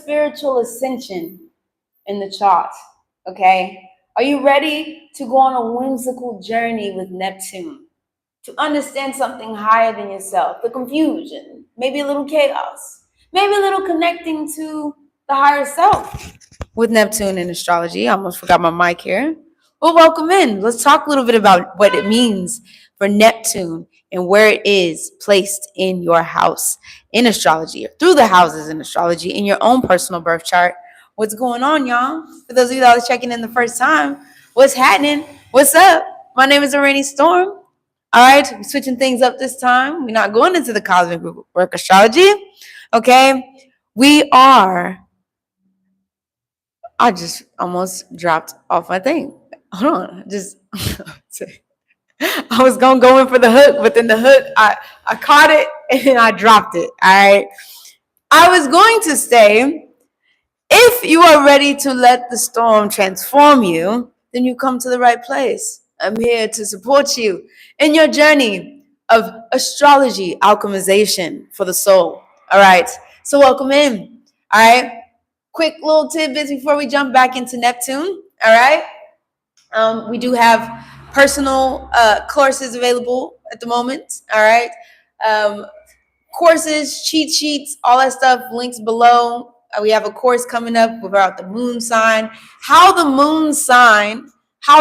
spiritual ascension in the chart, okay? Are you ready to go on a whimsical journey with Neptune? To understand something higher than yourself, the confusion, maybe a little chaos, maybe a little connecting to the higher self with Neptune in astrology. I almost forgot my mic here. Well, welcome in. Let's talk a little bit about what it means for Neptune and where it is placed in your house in astrology, or through the houses in astrology, in your own personal birth chart. What's going on, y'all? For those of you that are checking in the first time, what's happening? What's up? My name is Rainy Storm. All right, we're switching things up this time. We're not going into the cosmic work astrology. Okay, we are. I just almost dropped off my thing. Hold on, I was gonna go in for the hook, but then the hook, I caught it and then I dropped it. All right, I was going to say, if you are ready to let the storm transform you, then you come to the right place. I'm here to support you in your journey of astrology alchemization for the soul. All right, so welcome in. All right, quick little tidbits before we jump back into Neptune. All right, we do have personal courses available at the moment. All right, courses, cheat sheets, all that stuff, links below. We have a course coming up about the moon sign, how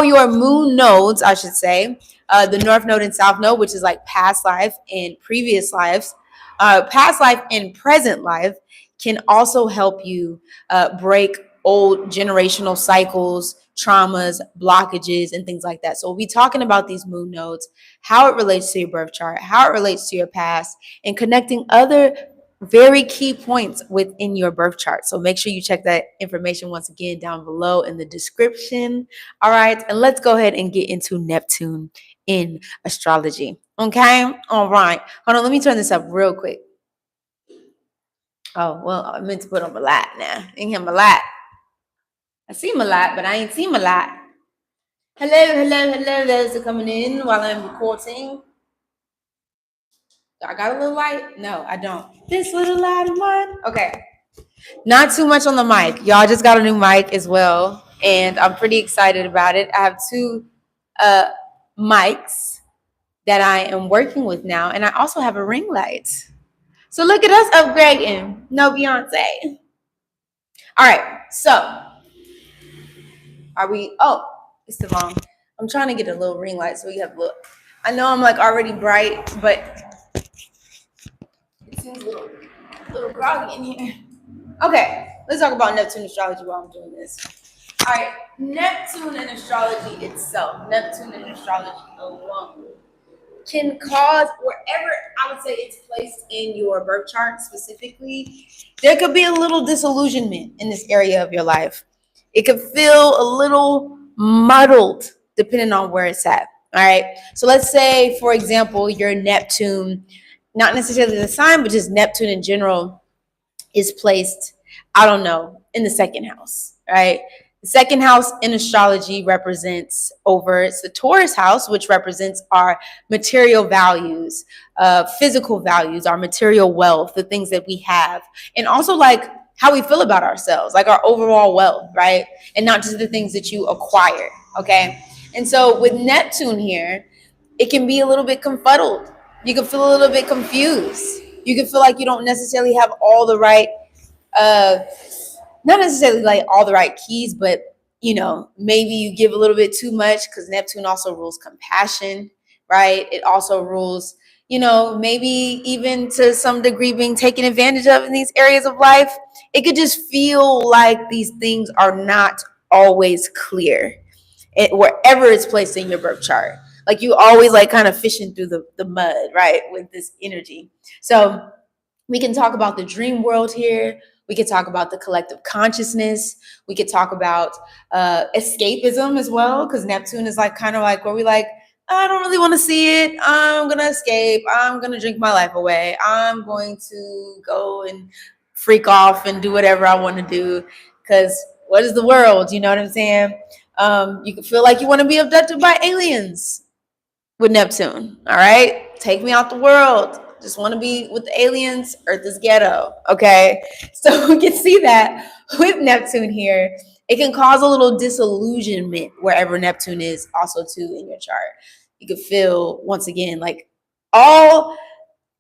your moon nodes, I should say, the North Node and South Node, which is like past life and previous lives, past life and present life, can also help you break old generational cycles, traumas, blockages, and things like that. So we'll be talking about these moon nodes, how it relates to your birth chart, how it relates to your past, and connecting other very key points within your birth chart. So make sure you check that information once again down below in the description. All right, and let's go ahead and get into Neptune in astrology. Okay, all right. Hold on, let me turn this up real quick. Oh, well, I meant to put on my light now. Ain't him a lot. I see him a lot, but I ain't seen him a lot. Hello, those are coming in while I'm recording. I got a little light? No, I don't. This little light of mine? Okay. Not too much on the mic. Y'all just got a new mic as well, and I'm pretty excited about it. I have two mics that I am working with now, and I also have a ring light. So look at us upgrading. No Beyonce. All right, so are we? Oh, it's the wrong. I'm trying to get a little ring light so we have look. I know I'm like already bright, but it seems a little groggy in here. Okay, let's talk about Neptune astrology while I'm doing this. All right, Neptune and astrology itself, Neptune and astrology alone, can cause wherever I would say it's placed in your birth chart specifically, there could be a little disillusionment in this area of your life. It could feel a little muddled depending on where it's at. All right. So let's say, for example, your Neptune, not necessarily the sign, but just Neptune in general, is placed, I don't know, in the second house. Right. The second house in astrology represents it's the Taurus house, which represents our material values, physical values, our material wealth, the things that we have, and also like how we feel about ourselves, like our overall wealth, right? And not just the things that you acquire, okay? And so with Neptune here, it can be a little bit confuddled. You can feel a little bit confused. You can feel like you don't necessarily have all the right, not necessarily like all the right keys, but, you know, maybe you give a little bit too much because Neptune also rules compassion, right? It also rules, you know, maybe even to some degree being taken advantage of in these areas of life. It could just feel like these things are not always clear wherever it's placed in your birth chart. Like you always like kind of fishing through the mud, right? With this energy. So we can talk about the dream world here. We could talk about the collective consciousness. We could talk about escapism as well, because Neptune is like kind of like where we like, I don't really want to see it. I'm going to escape. I'm going to drink my life away. I'm going to go and freak off and do whatever I want to do, because what is the world? You know what I'm saying? You can feel like you want to be abducted by aliens with Neptune. All right. Take me out the world. Just want to be with the aliens. Earth is ghetto. Okay. So we can see that with Neptune here, it can cause a little disillusionment wherever Neptune is also too in your chart. You could feel once again like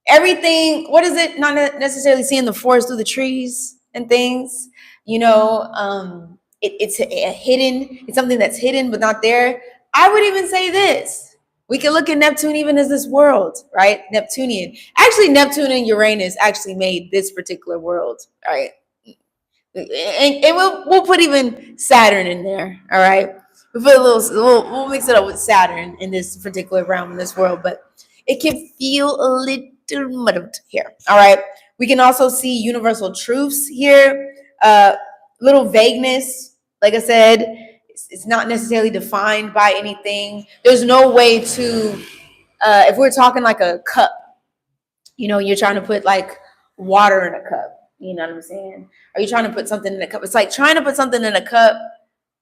everything, what is it? Not necessarily seeing the forest through the trees and things, it's a hidden, it's something that's hidden but not there. I would even say this. We can look at Neptune even as this world, right? Neptunian. Actually, Neptune and Uranus actually made this particular world, right? And we'll put even Saturn in there, all right? We'll mix it up with Saturn in this particular realm in this world, but it can feel a little muddled here, all right? We can also see universal truths here, little vagueness. Like I said, it's not necessarily defined by anything. There's no way to, if we're talking like a cup, you're trying to put like water in a cup. You know what I'm saying? Are you trying to put something in a cup? It's like trying to put something in a cup,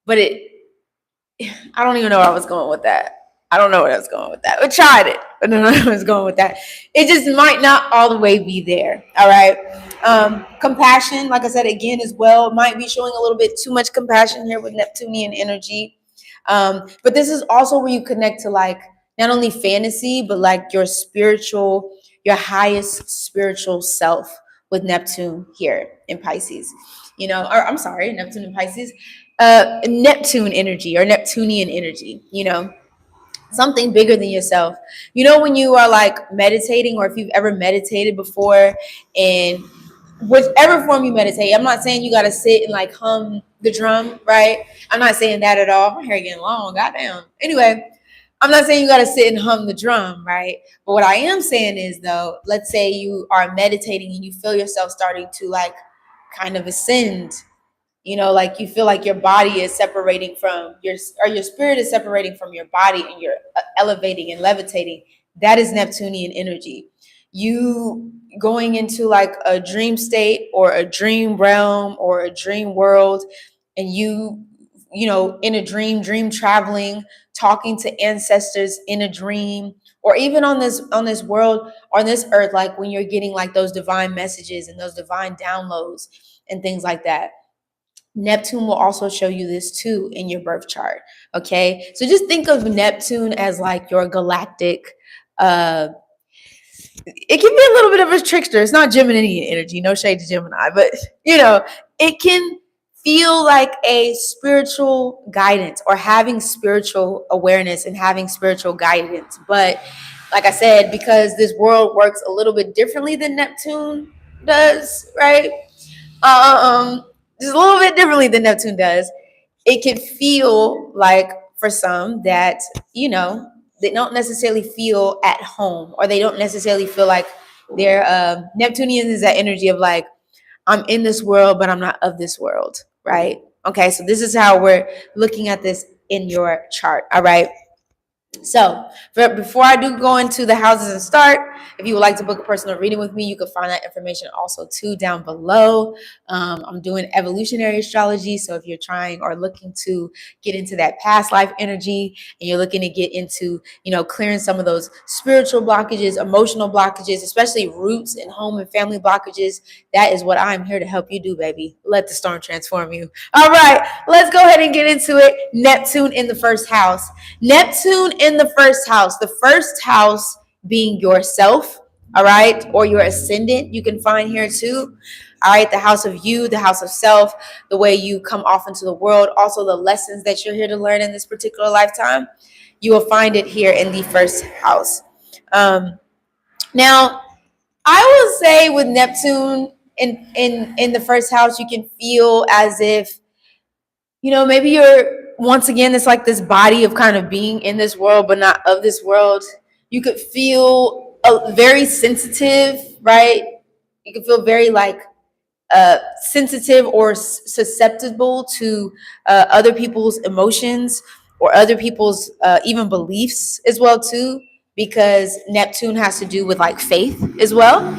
but I don't even know where I was going with that. I don't know where I was going with that. I tried it, but I don't know where I was going with that. It just might not all the way be there. All right. Compassion, like I said, again, as well, might be showing a little bit too much compassion here with Neptunian energy. But this is also where you connect to like not only fantasy, but like your highest spiritual self with Neptune here in Pisces. I'm sorry, Neptune in Pisces. Neptune energy or Neptunian energy, something bigger than yourself. When you are like meditating, or if you've ever meditated before, and whichever form you meditate, I'm not saying you got to sit and like hum the drum, right? I'm not saying that at all. My hair getting long, goddamn. Anyway, I'm not saying you got to sit and hum the drum, right? But what I am saying is, though, let's say you are meditating and you feel yourself starting to like kind of ascend, like you feel like your body is separating from your spirit is separating from your body, and you're elevating and levitating. That is Neptunian energy. You going into like a dream state or a dream realm or a dream world, and in a dream traveling, talking to ancestors in a dream, or even on this world, on this earth, like when you're getting like those divine messages and those divine downloads and things like that. Neptune will also show you this too in your birth chart. Okay. So just think of Neptune as like your galactic, it can be a little bit of a trickster. It's not Gemini energy, no shade to Gemini, but it can feel like a spiritual guidance, or having spiritual awareness and having spiritual guidance. But like I said, because this world works a little bit differently than Neptune does, right? Just a little bit differently than Neptune does. It can feel like for some that, they don't necessarily feel at home, or they don't necessarily feel like they're Neptunian is that energy of like, I'm in this world, but I'm not of this world, right? Okay, so this is how we're looking at this in your chart. All right. So before I do go into the houses and start, if you would like to book a personal reading with me, you can find that information also too down below. I'm doing evolutionary astrology. So if you're trying or looking to get into that past life energy, and you're looking to get into, clearing some of those spiritual blockages, emotional blockages, especially roots and home and family blockages, that is what I'm here to help you do, baby. Let the storm transform you. All right, let's go ahead and get into it. Neptune in the first house. Neptune in the first house being yourself, all right, or your ascendant, you can find here too. All right, the house of you, the house of self, the way you come off into the world, also the lessons that you're here to learn in this particular lifetime. You will find it here in the first house. Now, I will say with Neptune in the first house, you can feel as if, maybe you're, once again, it's like this body of kind of being in this world, but not of this world. You could feel very sensitive, right? You could feel very like sensitive or susceptible to other people's emotions, or other people's even beliefs as well too, because Neptune has to do with like faith as well.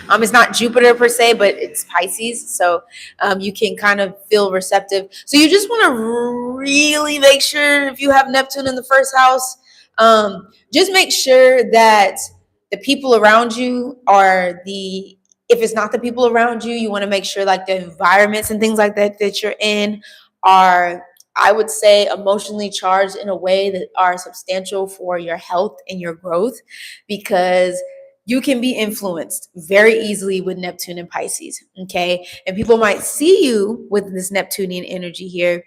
It's not Jupiter per se, but it's Pisces. So you can kind of feel receptive. So you just want to really make sure, if you have Neptune in the first house, just make sure that the people around you are if it's not the people around you, you want to make sure like the environments and things like that that you're in are, I would say, emotionally charged in a way that are substantial for your health and your growth, because you can be influenced very easily with Neptune and Pisces. Okay. And people might see you with this Neptunian energy here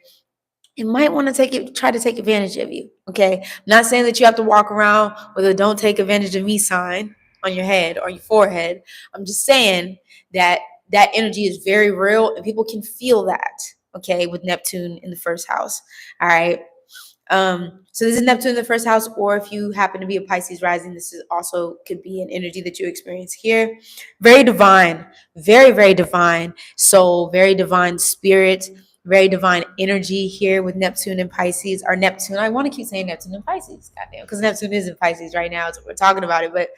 and might want to try to take advantage of you. Okay. I'm not saying that you have to walk around with a "don't take advantage of me" sign on your head or your forehead. I'm just saying that that energy is very real and people can feel that. Okay. With Neptune in the first house. All right. So this is Neptune in the first house, or if you happen to be a Pisces rising, this is also could be an energy that you experience here. Very divine, very, very divine soul, very divine spirit, very divine energy here with Neptune and Pisces. Or Neptune, I want to keep saying Neptune and Pisces, goddamn, because Neptune is in Pisces right now, so we're talking about it. But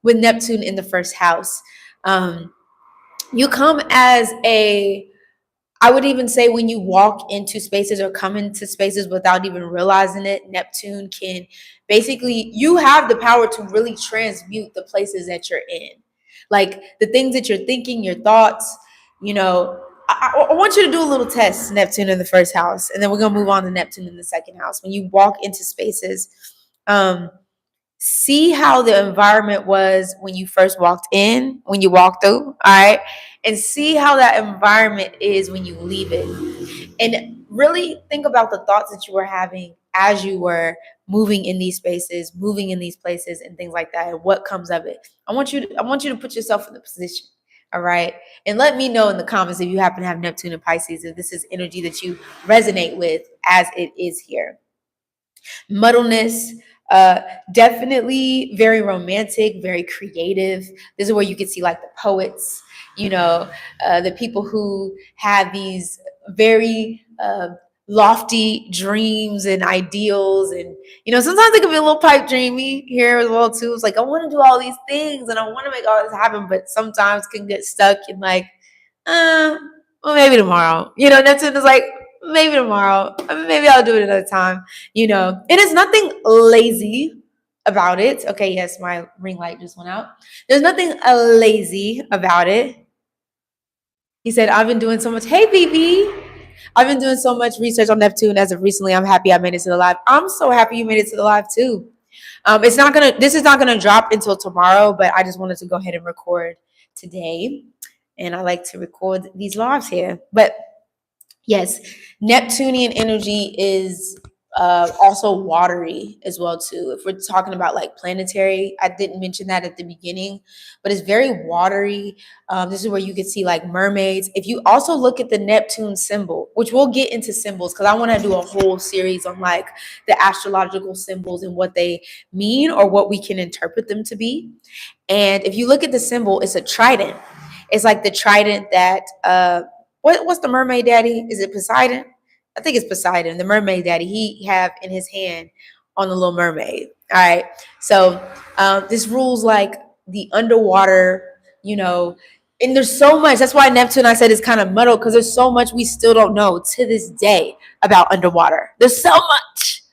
with Neptune in the first house, you come as I would even say when you walk into spaces or come into spaces without even realizing it, Neptune can basically, you have the power to really transmute the places that you're in. Like the things that you're thinking, your thoughts, you know. I want you to do a little test, Neptune in the first house, and then we're going to move on to Neptune in the second house. When you walk into spaces, see how the environment was when you first walked in, when you walked through, all right? And see how that environment is when you leave it. And really think about the thoughts that you were having as you were moving in these spaces, moving in these places and things like that, and what comes of it. I want you to put yourself in the position. All right. And let me know in the comments if you happen to have Neptune and Pisces, if this is energy that you resonate with as it is here. Muddleness, definitely very romantic, very creative. This is where you can see like the poets, the people who have these very lofty dreams and ideals. And sometimes it can be a little pipe dreamy here as well too. It's like, I want to do all these things and I want to make all this happen, but sometimes can get stuck in like, well, maybe tomorrow. Neptune is like, maybe tomorrow. Maybe I'll do it another time. And it's nothing lazy about it. Okay, yes, my ring light just went out. There's nothing lazy about it. He said, I've been doing so much. Hey, BB. I've been doing so much research on Neptune as of recently. I'm happy I made it to the live. I'm so happy you made it to the live too. This is not gonna drop until tomorrow, but I just wanted to go ahead and record today. And I like to record these lives here. But yes, Neptunian energy is also watery as well too. If we're talking about like planetary, I didn't mention that at the beginning, but it's very watery. This is where you can see like mermaids. If you also look at the Neptune symbol, which we'll get into symbols because I want to do a whole series on like the astrological symbols and what they mean or what we can interpret them to be. And if you look at the symbol, it's a trident. It's like the trident that what's the mermaid daddy? Is it Poseidon? I think it's Poseidon, the mermaid daddy. He have in his hand on the Little Mermaid. All right. So this rules like the underwater, and there's so much. That's why Neptune, I said, is kind of muddled because there's so much we still don't know to this day about underwater. There's so much.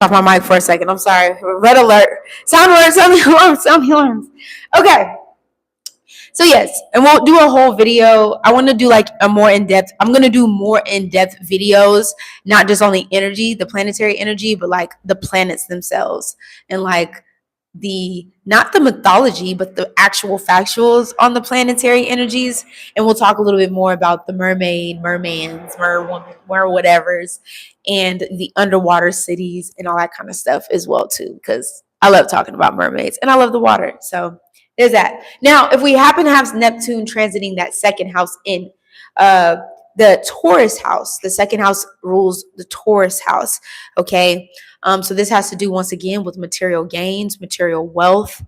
Off my mic for a second. I'm sorry. Red alert. Sound alerts. Sound alarms. Sound alarms. Okay. So yes, and we'll do a whole video. I want to do like a more in-depth. I'm going to do more in-depth videos, not just on the energy, the planetary energy, but like the planets themselves and like not the mythology, but the actual factuals on the planetary energies. And we'll talk a little bit more about the mermaid, mermans, merwoman, whatevers, and the underwater cities and all that kind of stuff as well too, because I love talking about mermaids and I love the water. So there's that. Now, if we happen to have Neptune transiting that second house in the Taurus house, the second house rules the Taurus house. Okay. So this has to do once again with material gains, material wealth,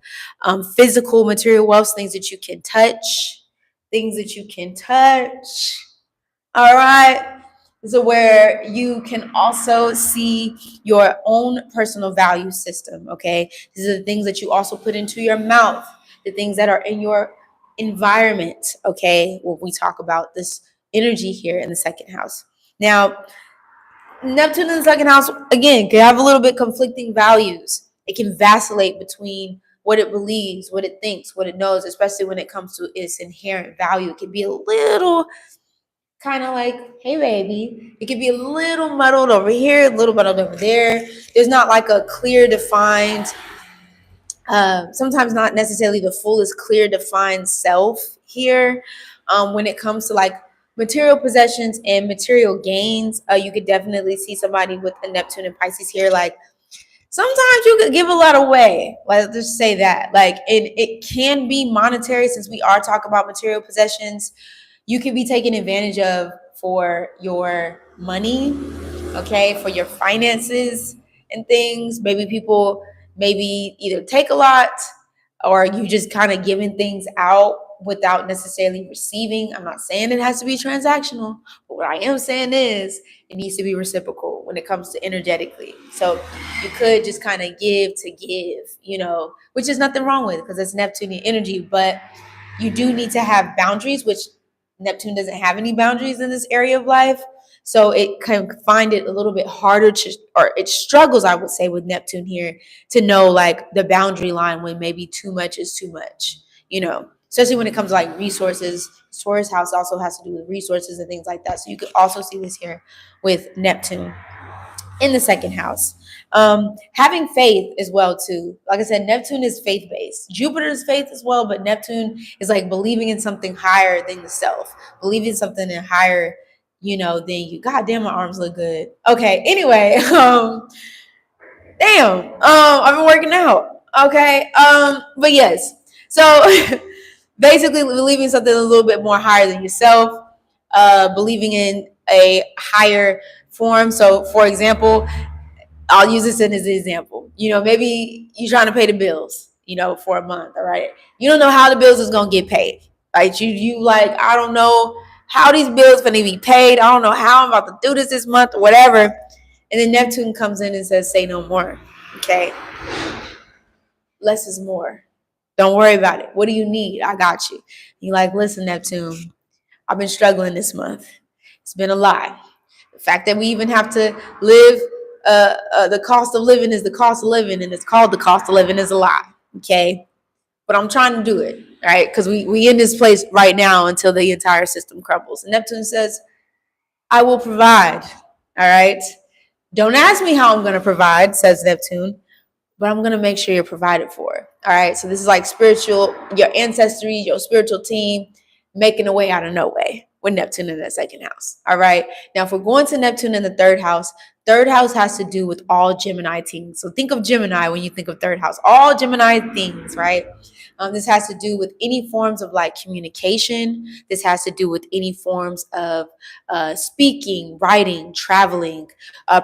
physical material wealth, things that you can touch, All right. So where you can also see your own personal value system. Okay. These are the things that you also put into your mouth, the things that are in your environment, okay, when we talk about this energy here in the second house. Now, Neptune in the second house, again, can have a little bit conflicting values. It can vacillate between what it believes, what it thinks, what it knows, especially when it comes to its inherent value. It can be a little kind of like, hey, baby. It can be a little muddled over here, a little muddled over there. There's not like a clear, defined, sometimes not necessarily the fullest, clear, defined self here. When it comes to like material possessions and material gains, you could definitely see somebody with a Neptune and Pisces here. Like sometimes you could give a lot away. Let's just say that. Like it can be monetary, since we are talking about material possessions. You can be taken advantage of for your money, okay, for your finances and things. Maybe people maybe either take a lot, or you just kind of giving things out without necessarily receiving. I'm not saying it has to be transactional, but what I am saying is it needs to be reciprocal when it comes to energetically. So you could just kind of give to give, which is nothing wrong with, because it's Neptunian energy, but you do need to have boundaries, which Neptune doesn't have any boundaries in this area of life. So it can find it a little bit harder or it struggles, I would say, with Neptune here to know like the boundary line when maybe too much is too much, especially when it comes to like resources. Taurus house also has to do with resources and things like that. So you could also see this here with Neptune in the second house. Having faith as well too. Like I said, Neptune is faith-based. Jupiter is faith as well, but Neptune is like believing in something higher than yourself, believing in something higher, than you. God damn, my arms look good. Okay, anyway, I've been working out. Okay, but yes, so basically believing something a little bit more higher than yourself, believing in a higher form. So, for example, I'll use this as an example. Maybe you're trying to pay the bills, for a month, all right? You don't know how the bills is going to get paid, right? You like, I don't know how these bills going to be paid. I don't know how I'm about to do this month or whatever. And then Neptune comes in and says, say no more, okay? Less is more. Don't worry about it. What do you need? I got you. You're like, listen, Neptune, I've been struggling this month. It's been a lot. The fact that we even have to live, the cost of living is the cost of living, and it's called the cost of living, is a lot, okay? But I'm trying to do it, right? Because we in this place right now until the entire system crumbles. And Neptune says, I will provide, all right? Don't ask me how I'm going to provide, says Neptune, but I'm going to make sure you're provided for, all right? So this is like spiritual, your ancestry, your spiritual team, making a way out of no way with Neptune in that second house. All right. Now, if we're going to Neptune in the third house has to do with all Gemini teams. So think of Gemini when you think of third house, all Gemini things, right? This has to do with any forms of like communication. This has to do with any forms of speaking, writing, traveling,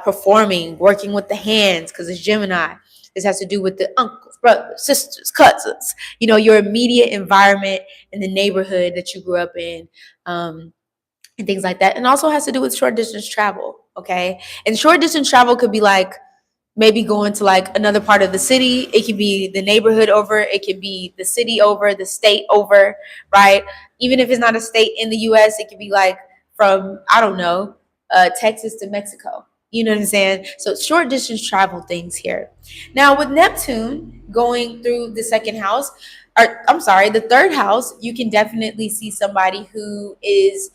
performing, working with the hands, because it's Gemini. This has to do with the uncles, brothers, sisters, cousins, your immediate environment in the neighborhood that you grew up in, and things like that. And also has to do with short distance travel, okay? And short distance travel could be like maybe going to like another part of the city. It could be the neighborhood over. It could be the city over, the state over, right? Even if it's not a state in the U.S., it could be like from, I don't know, Texas to Mexico. You know what I'm saying? So short distance travel things here. Now with Neptune going through the second house, or I'm sorry, the third house, you can definitely see somebody who is,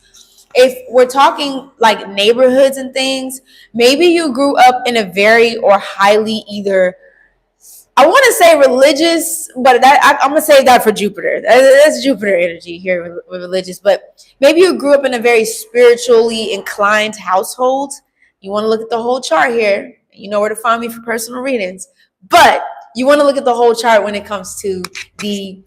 if we're talking like neighborhoods and things, maybe you grew up in a very or highly either, I want to say religious, but I'm going to save that for Jupiter. That's Jupiter energy here with religious. But maybe you grew up in a very spiritually inclined household. You want to look at the whole chart here. You know where to find me for personal readings. But you want to look at the whole chart when it comes to the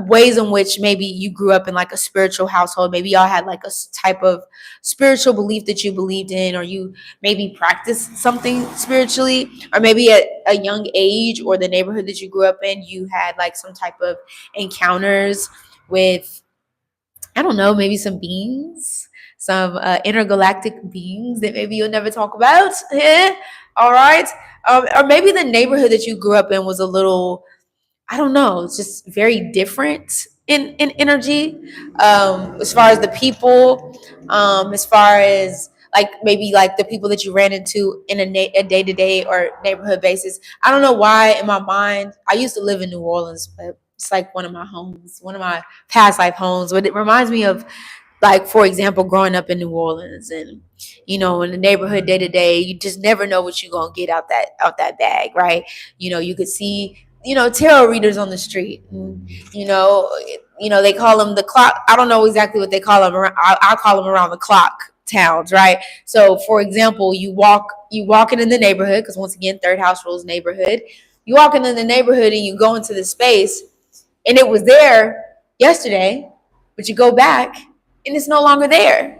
ways in which maybe you grew up in like a spiritual household. Maybe y'all had like a type of spiritual belief that you believed in, or you maybe practiced something spiritually, or maybe at a young age or the neighborhood that you grew up in, you had like some type of encounters with, I don't know, maybe some beings, some intergalactic beings that maybe you'll never talk about. All right. Or maybe the neighborhood that you grew up in was a little, I don't know, it's just very different in energy, as far as the people, as far as like maybe like the people that you ran into in a day-to-day or neighborhood basis. I don't know why in my mind, I used to live in New Orleans, but it's like one of my homes, one of my past life homes, but it reminds me of, like, for example, growing up in New Orleans, and in the neighborhood day to day, you just never know what you're gonna get out that bag, right? You could see tarot readers on the street, and they call them the clock. I don't know exactly what they call them. I call them around the clock towns, right? So, for example, you walking in the neighborhood, because once again, third house rules neighborhood. You walking in the neighborhood and you go into the space, and it was there yesterday, but you go back and it's no longer there.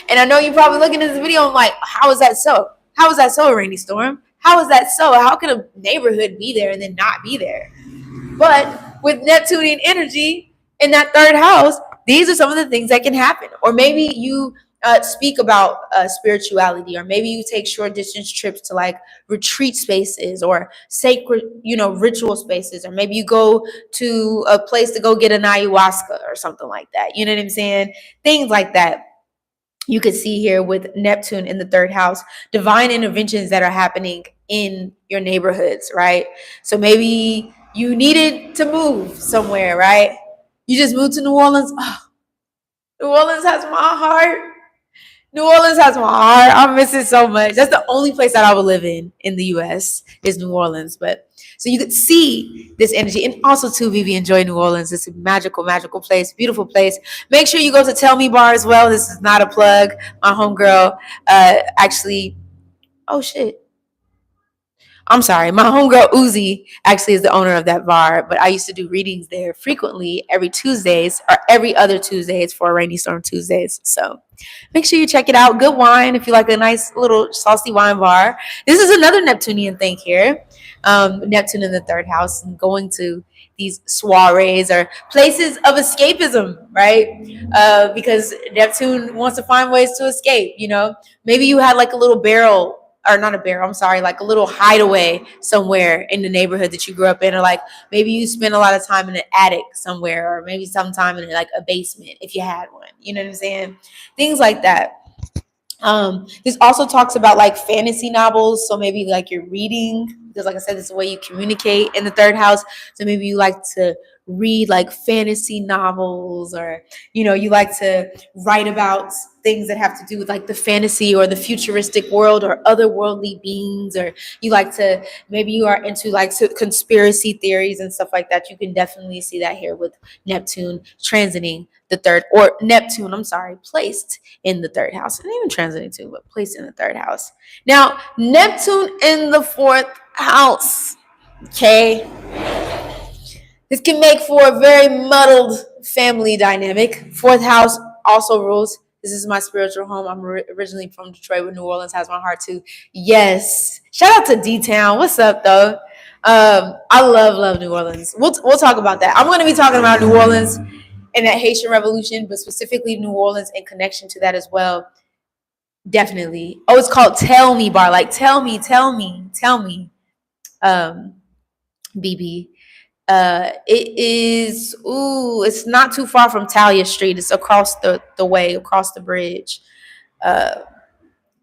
And I know you're probably looking at this video and like, how is that so? How is that so, Rainy Storm? How is that so? How could a neighborhood be there and then not be there? But with Neptunian energy in that third house, these are some of the things that can happen. Or maybe you speak about spirituality, or maybe you take short distance trips to like retreat spaces or sacred, ritual spaces, or maybe you go to a place to go get an ayahuasca or something like that. You know what I'm saying? Things like that. You could see here with Neptune in the third house, divine interventions that are happening in your neighborhoods, right? So maybe you needed to move somewhere, right? You just moved to New Orleans. Oh, New Orleans has my heart. New Orleans has my heart. I miss it so much. That's the only place that I would live in the US is New Orleans. But so you could see this energy. And also too, Vivi, enjoy New Orleans. It's a magical, magical place, beautiful place. Make sure you go to Tell Me Bar as well. This is not a plug. My homegirl actually, oh shit. I'm sorry. My homegirl Uzi actually is the owner of that bar, but I used to do readings there frequently every Tuesdays or every other Tuesdays for Rainy Storm Tuesdays. So make sure you check it out. Good wine if you like a nice little saucy wine bar. This is another Neptunian thing here. Neptune in the third house, and going to these soirees or places of escapism, right? Because Neptune wants to find ways to escape. Maybe you had like a little barrel, or not a barrel, I'm sorry, like a little hideaway somewhere in the neighborhood that you grew up in, or like maybe you spent a lot of time in an attic somewhere, or maybe sometime in like a basement if you had one. You know what I'm saying? Things like that. This also talks about like fantasy novels. So maybe like you're reading, because like I said, this is the way you communicate in the third house. So maybe you like to read like fantasy novels, or you like to write about things that have to do with like the fantasy or the futuristic world or otherworldly beings, or you like to, maybe you are into like conspiracy theories and stuff like that. You can definitely see that here with Neptune transiting the third, or Neptune, I'm sorry, placed in the third house, and even transiting too, but placed in the third house. Now, Neptune in the fourth house, okay? This can make for a very muddled family dynamic. Fourth house also rules. This is my spiritual home. I'm originally from Detroit, but New Orleans has my heart too. Yes. Shout out to D-Town. What's up, though? I love New Orleans. We'll talk about that. I'm going to be talking about New Orleans and that Haitian Revolution, but specifically New Orleans in connection to that as well. Definitely. Oh, it's called Tell Me Bar. Like, tell me. BB. It is, it's not too far from Talia Street. It's across the way, across the bridge, in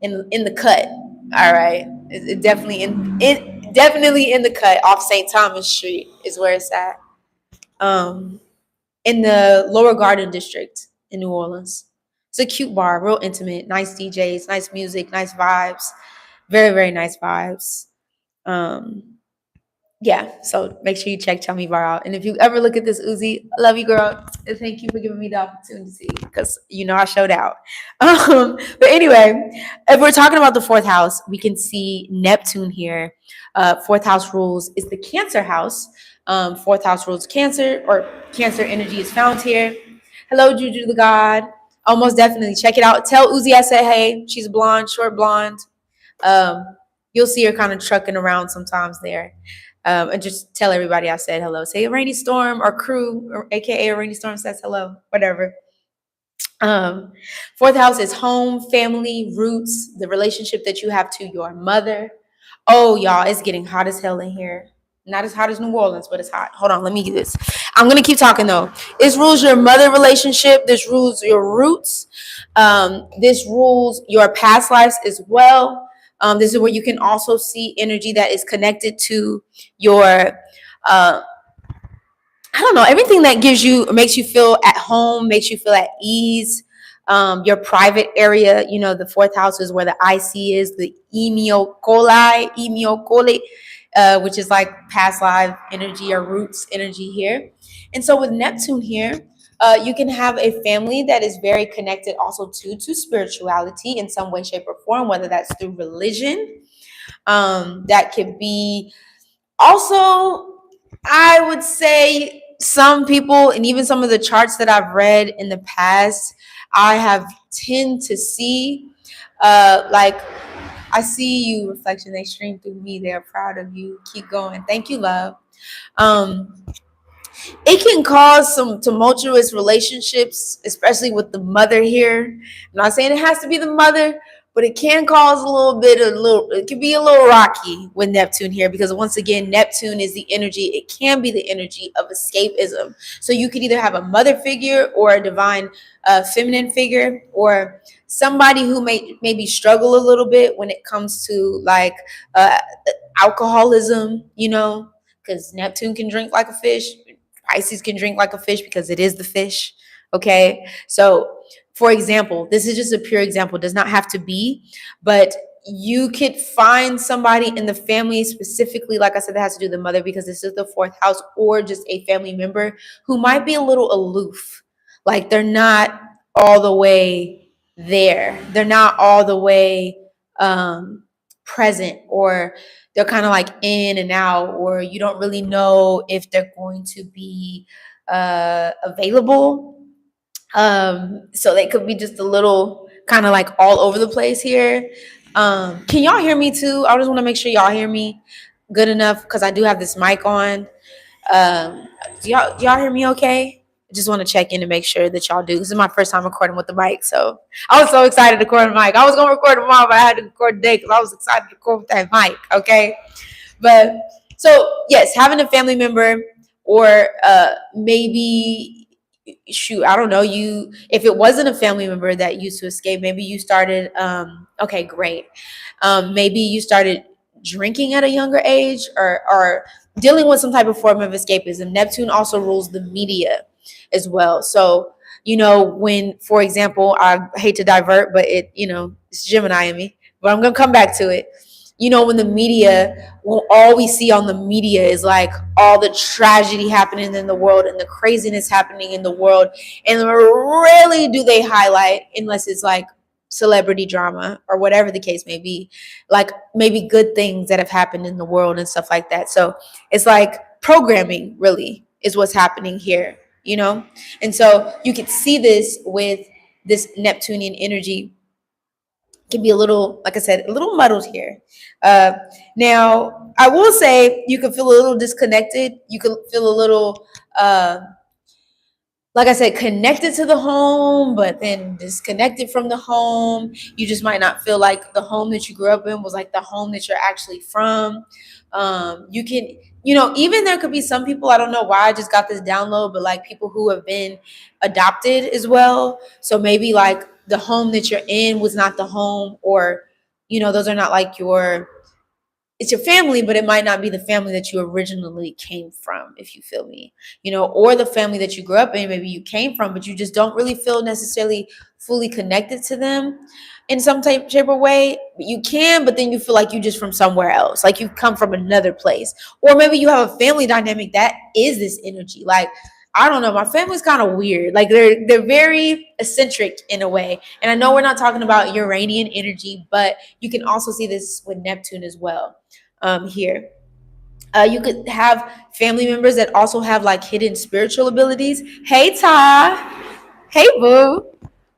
the cut. All right. It definitely in the cut off St. Thomas Street is where it's at. In the Lower Garden District in New Orleans. It's a cute bar, real intimate, nice DJs, nice music, nice vibes, very, very nice vibes. Yeah, so make sure you check Tell Me Bar out. And if you ever look at this, Uzi, I love you, girl. And thank you for giving me the opportunity, because I showed out. But anyway, if we're talking about the fourth house, we can see Neptune here. Fourth house rules is the Cancer house. Fourth house rules Cancer, or Cancer energy is found here. Hello, Juju the God. Almost definitely check it out. Tell Uzi I said hey. She's blonde, short blonde. You'll see her kind of trucking around sometimes there. And just tell everybody I said hello. Say a Rainy Storm or crew, or AKA a Rainy Storm says hello, whatever. Fourth house is home, family, roots, the relationship that you have to your mother. Oh, y'all, it's getting hot as hell in here. Not as hot as New Orleans, but it's hot. Hold on, let me get this. I'm going to keep talking though. This rules your mother relationship. This rules your roots. This rules your past lives as well. This is where you can also see energy that is connected to your I don't know, everything that gives you, makes you feel at home, makes you feel at ease. Your private area, you know, the fourth house is where the IC is, the emiocoli, which is like past life energy or roots energy here. And so with Neptune here, you can have a family that is very connected also to spirituality in some way, shape, or form, whether that's through religion. That could be also, I would say some people, and even some of the charts that I've read in the past, I have tend to see, like, I see you, reflection. They stream through me. They're proud of you. Keep going. Thank you, love. Um, it can cause some tumultuous relationships, especially with the mother here. I'm not saying it has to be the mother, but it can cause it can be a little rocky with Neptune here, because once again, Neptune is the energy, it can be the energy of escapism. So you could either have a mother figure or a divine feminine figure, or somebody who may maybe struggle a little bit when it comes to like uh, alcoholism, you know, because Neptune can drink like a fish. Pisces can drink like a fish because it is the fish. Okay. So, for example, this is just a pure example, does not have to be, but you could find somebody in the family specifically, like I said, that has to do with the mother because this is the fourth house, or just a family member who might be a little aloof. Like they're not all the way there. They're not all the way present, or they're kind of like in and out, or you don't really know if they're going to be available. So they could be just a little kind of like all over the place here. Can y'all hear me too? I just want to make sure y'all hear me good enough because I do have this mic on. Do y'all hear me okay? I just want to check in to make sure that y'all do. This is my first time recording with the mic, so I was so excited to record the mic. I was gonna record tomorrow, but I had to record today because I was excited to record with that mic. Okay, but so yes, having a family member, or maybe shoot, I don't know, you, if it wasn't a family member that used to escape, maybe you started okay, great. Maybe you started drinking at a younger age, or dealing with some type of form of escapism. Neptune also rules the media as well. So, you know, when, for example, I hate to divert, but it's Gemini in me, but I'm going to come back to it. You know, when all we see on the media is like all the tragedy happening in the world and the craziness happening in the world, and rarely do they highlight, unless it's like celebrity drama or whatever the case may be, like maybe good things that have happened in the world and stuff like that. So it's like programming really is what's happening here, you know? And so you can see this with this Neptunian energy. Can be a little, like I said, a little muddled here. Now, I will say you can feel a little disconnected. You can feel a little, like I said, connected to the home, but then disconnected from the home. You just might not feel like the home that you grew up in was like the home that you're actually from. You can, even there could be some people, I don't know why I just got this download, but like people who have been adopted as well. So maybe like the home that you're in was not the home, or, those are not like it's your family, but it might not be the family that you originally came from, if you feel me, or the family that you grew up in, maybe you came from, but you just don't really feel necessarily fully connected to them in some type, shape, or way. You can, but then you feel like you just from somewhere else, like you come from another place. Or maybe you have a family dynamic that is this energy. Like, I don't know, my family's kind of weird. Like they're very eccentric in a way. And I know we're not talking about Uranian energy, but you can also see this with Neptune as well. Here. You could have family members that also have like hidden spiritual abilities. Hey, Ta. Hey, boo.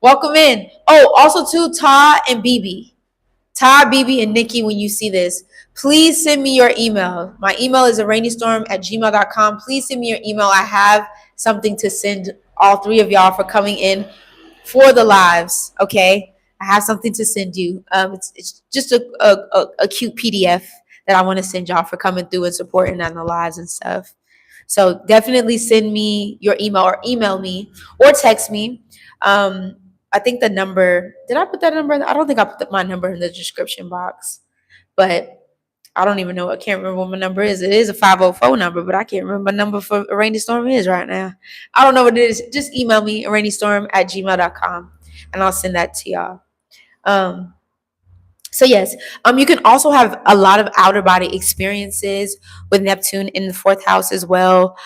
Welcome in. Oh, also too, Ta and BB. Ta, BB, and Nikki, when you see this, please send me your email. My email is arainystorm@gmail.com. Please send me your email. I have something to send all three of y'all for coming in for the lives, okay? I have something to send you. It's just a cute PDF that I want to send y'all for coming through and supporting on the lives and stuff. So definitely send me your email or email me or text me. I think the number, did I put that number? I don't think I put my number in the description box, but I don't even know. I can't remember what my number is. It is a 504 number, but I can't remember my number for a rainy storm is right now. I don't know what it is. Just email me, rainystorm@gmail.com, and I'll send that to y'all. Um, so yes, you can also have a lot of outer body experiences with Neptune in the fourth house as well.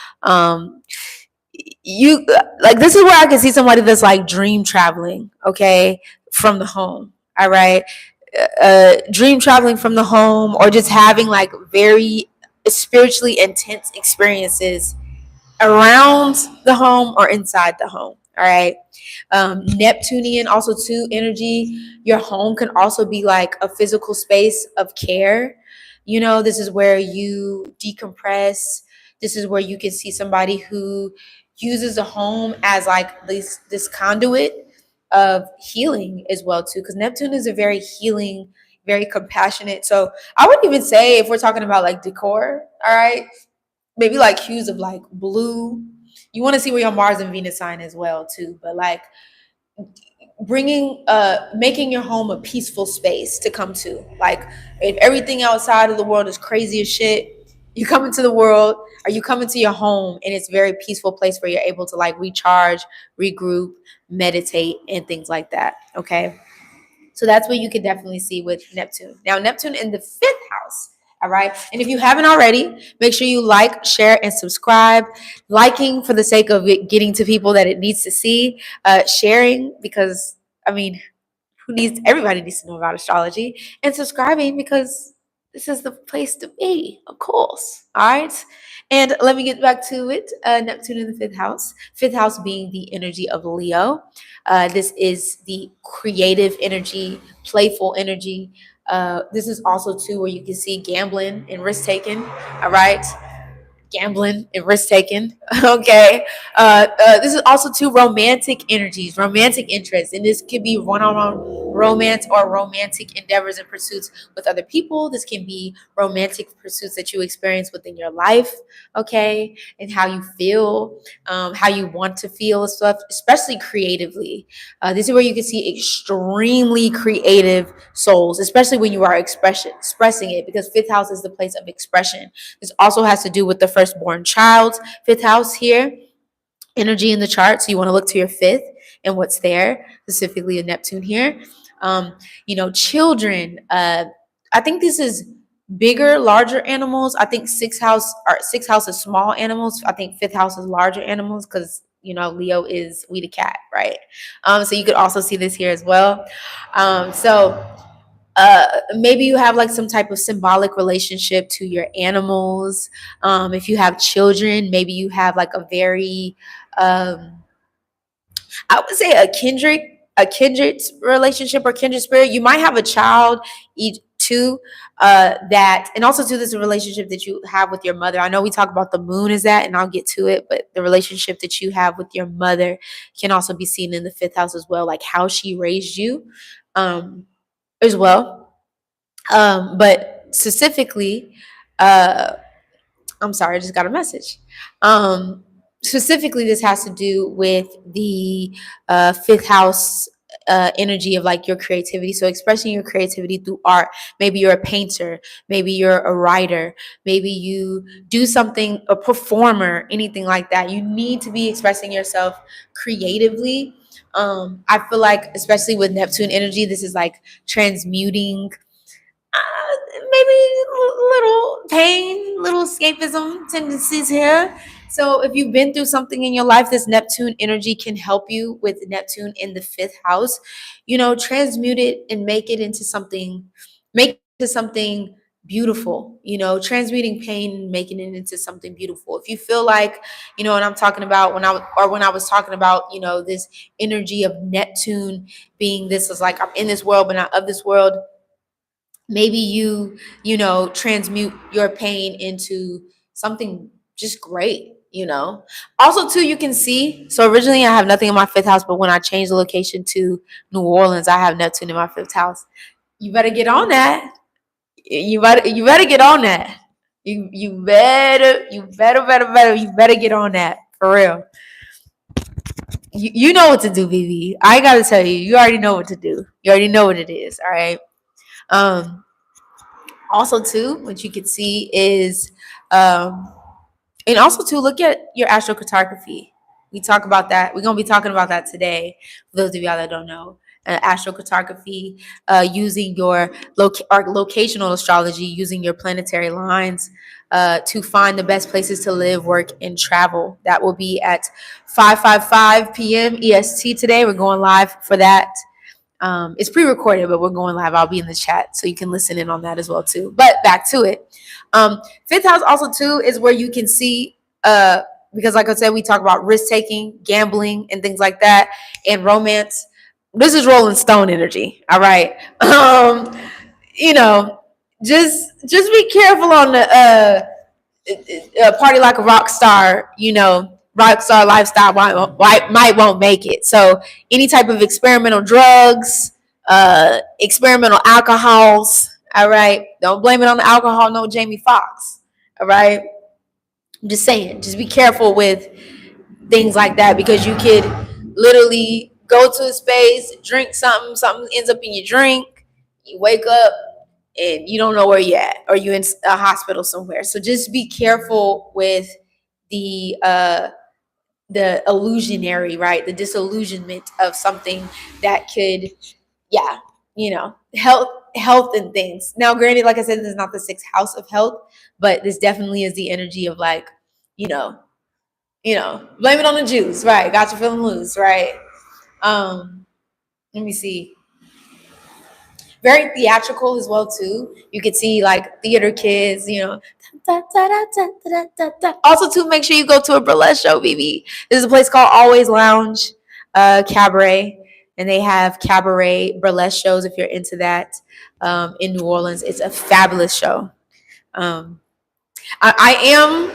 You like this is where I can see somebody that's like dream traveling, okay, from the home. All right, dream traveling from the home, or just having like very spiritually intense experiences around the home or inside the home. All right. Neptunian also too energy. Your home can also be like a physical space of care. You know, this is where you decompress. This is where you can see somebody who uses a home as like this conduit of healing as well too, because Neptune is a very healing, very compassionate. So I would even say, if we're talking about like decor, all right, maybe like hues of like blue. You want to see where your Mars and Venus sign as well too, but like making your home a peaceful space to come to. Like if everything outside of the world is crazy as shit, you come into the world, or you come into your home and it's a very peaceful place where you're able to like recharge, regroup, meditate, and things like that. Okay. So that's what you can definitely see with Neptune. Now, Neptune in the fifth house. All right. And if you haven't already, make sure you like, share, and subscribe. Liking for the sake of it getting to people that it needs to see. Sharing because, I mean, everybody needs to know about astrology. And subscribing because this is the place to be, of course. All right. And let me get back to it. Neptune in the fifth house. Fifth house being the energy of Leo. This is the creative energy, playful energy. This is also too where you can see gambling and risk taking. All right, gambling and risk taking. Okay. This is also two romantic energies, romantic interests, and this could be one-on-one romance or romantic endeavors and pursuits with other people. This can be romantic pursuits that you experience within your life, okay, and how you feel, how you want to feel stuff, especially creatively. This is where you can see extremely creative souls, especially when you are expressing it, because fifth house is the place of expression. This also has to do with the firstborn child, fifth house here, energy in the chart. So you want to look to your fifth and what's there, specifically a Neptune here. Children. I think this is bigger, larger animals. I think sixth house is small animals. I think fifth house is larger animals because Leo is we the cat, right? So you could also see this here as well. Maybe you have like some type of symbolic relationship to your animals. If you have children, maybe you have like a very I would say a kindred relationship or kindred spirit. You might have a child each too, that, and also too, there's a relationship that you have with your mother. I know we talk about the moon is that, and I'll get to it, but the relationship that you have with your mother can also be seen in the fifth house as well, like how she raised you, as well. But specifically, I'm sorry, I just got a message. Specifically, this has to do with the fifth house energy of like your creativity. So expressing your creativity through art. Maybe you're a painter, maybe you're a writer, maybe you do something, a performer, anything like that. You need to be expressing yourself creatively. I feel like, especially with Neptune energy, this is like transmuting maybe little pain, little escapism tendencies here. So if you've been through something in your life, this Neptune energy can help you with Neptune in the fifth house. Transmute it and make it into something beautiful. Transmuting pain and making it into something beautiful. If you feel like, and I'm talking about when I was talking about, this energy of Neptune being this is like I'm in this world but not of this world. Maybe you transmute your pain into something just great. Also too, you can see, so originally I have nothing in my fifth house, but when I changed the location to New Orleans, I have Neptune in my fifth house. You better get on that. You better get on that. You better get on that for real. You know what to do, BB. I gotta tell you, you already know what to do. You already know what it is. All right. Um. Also, too, what you can see is, and also too, look at your astrocartography. We talk about that. We're gonna be talking about that today. For those of y'all that don't know, astrocartography, using your locational astrology, using your planetary lines to find the best places to live, work, and travel. That will be at 5:55 p.m. EST today. We're going live for that. It's pre-recorded, but we're going live. I'll be in the chat, so you can listen in on that as well too. But back to it. Fifth house also too is where you can see, because like I said, we talk about risk taking, gambling, and things like that, and romance. This is Rolling Stone energy. All right. You know, just be careful on the party like a rock star. You know, rock star lifestyle might won't make it. So any type of experimental drugs, experimental alcohols. All right, don't blame it on the alcohol. No, Jamie Foxx. All right, I'm just saying, just be careful with things like that because you could literally go to a space, drink something ends up in your drink, you wake up and you don't know where you're at, or you're in a hospital somewhere. So just be careful with the illusionary, right? The disillusionment of something that could, yeah, you know, health and things. Now, granted, like I said, this is not the sixth house of health, but this definitely is the energy of like, you know, blame it on the juice, right? Got you feeling loose, right? Let me see. Very theatrical as well too. You could see like theater kids, you know. Also, to make sure you go to a burlesque show, BB. This is a place called Always Lounge Cabaret, and they have cabaret burlesque shows if you're into that in New Orleans. It's a fabulous show. I am,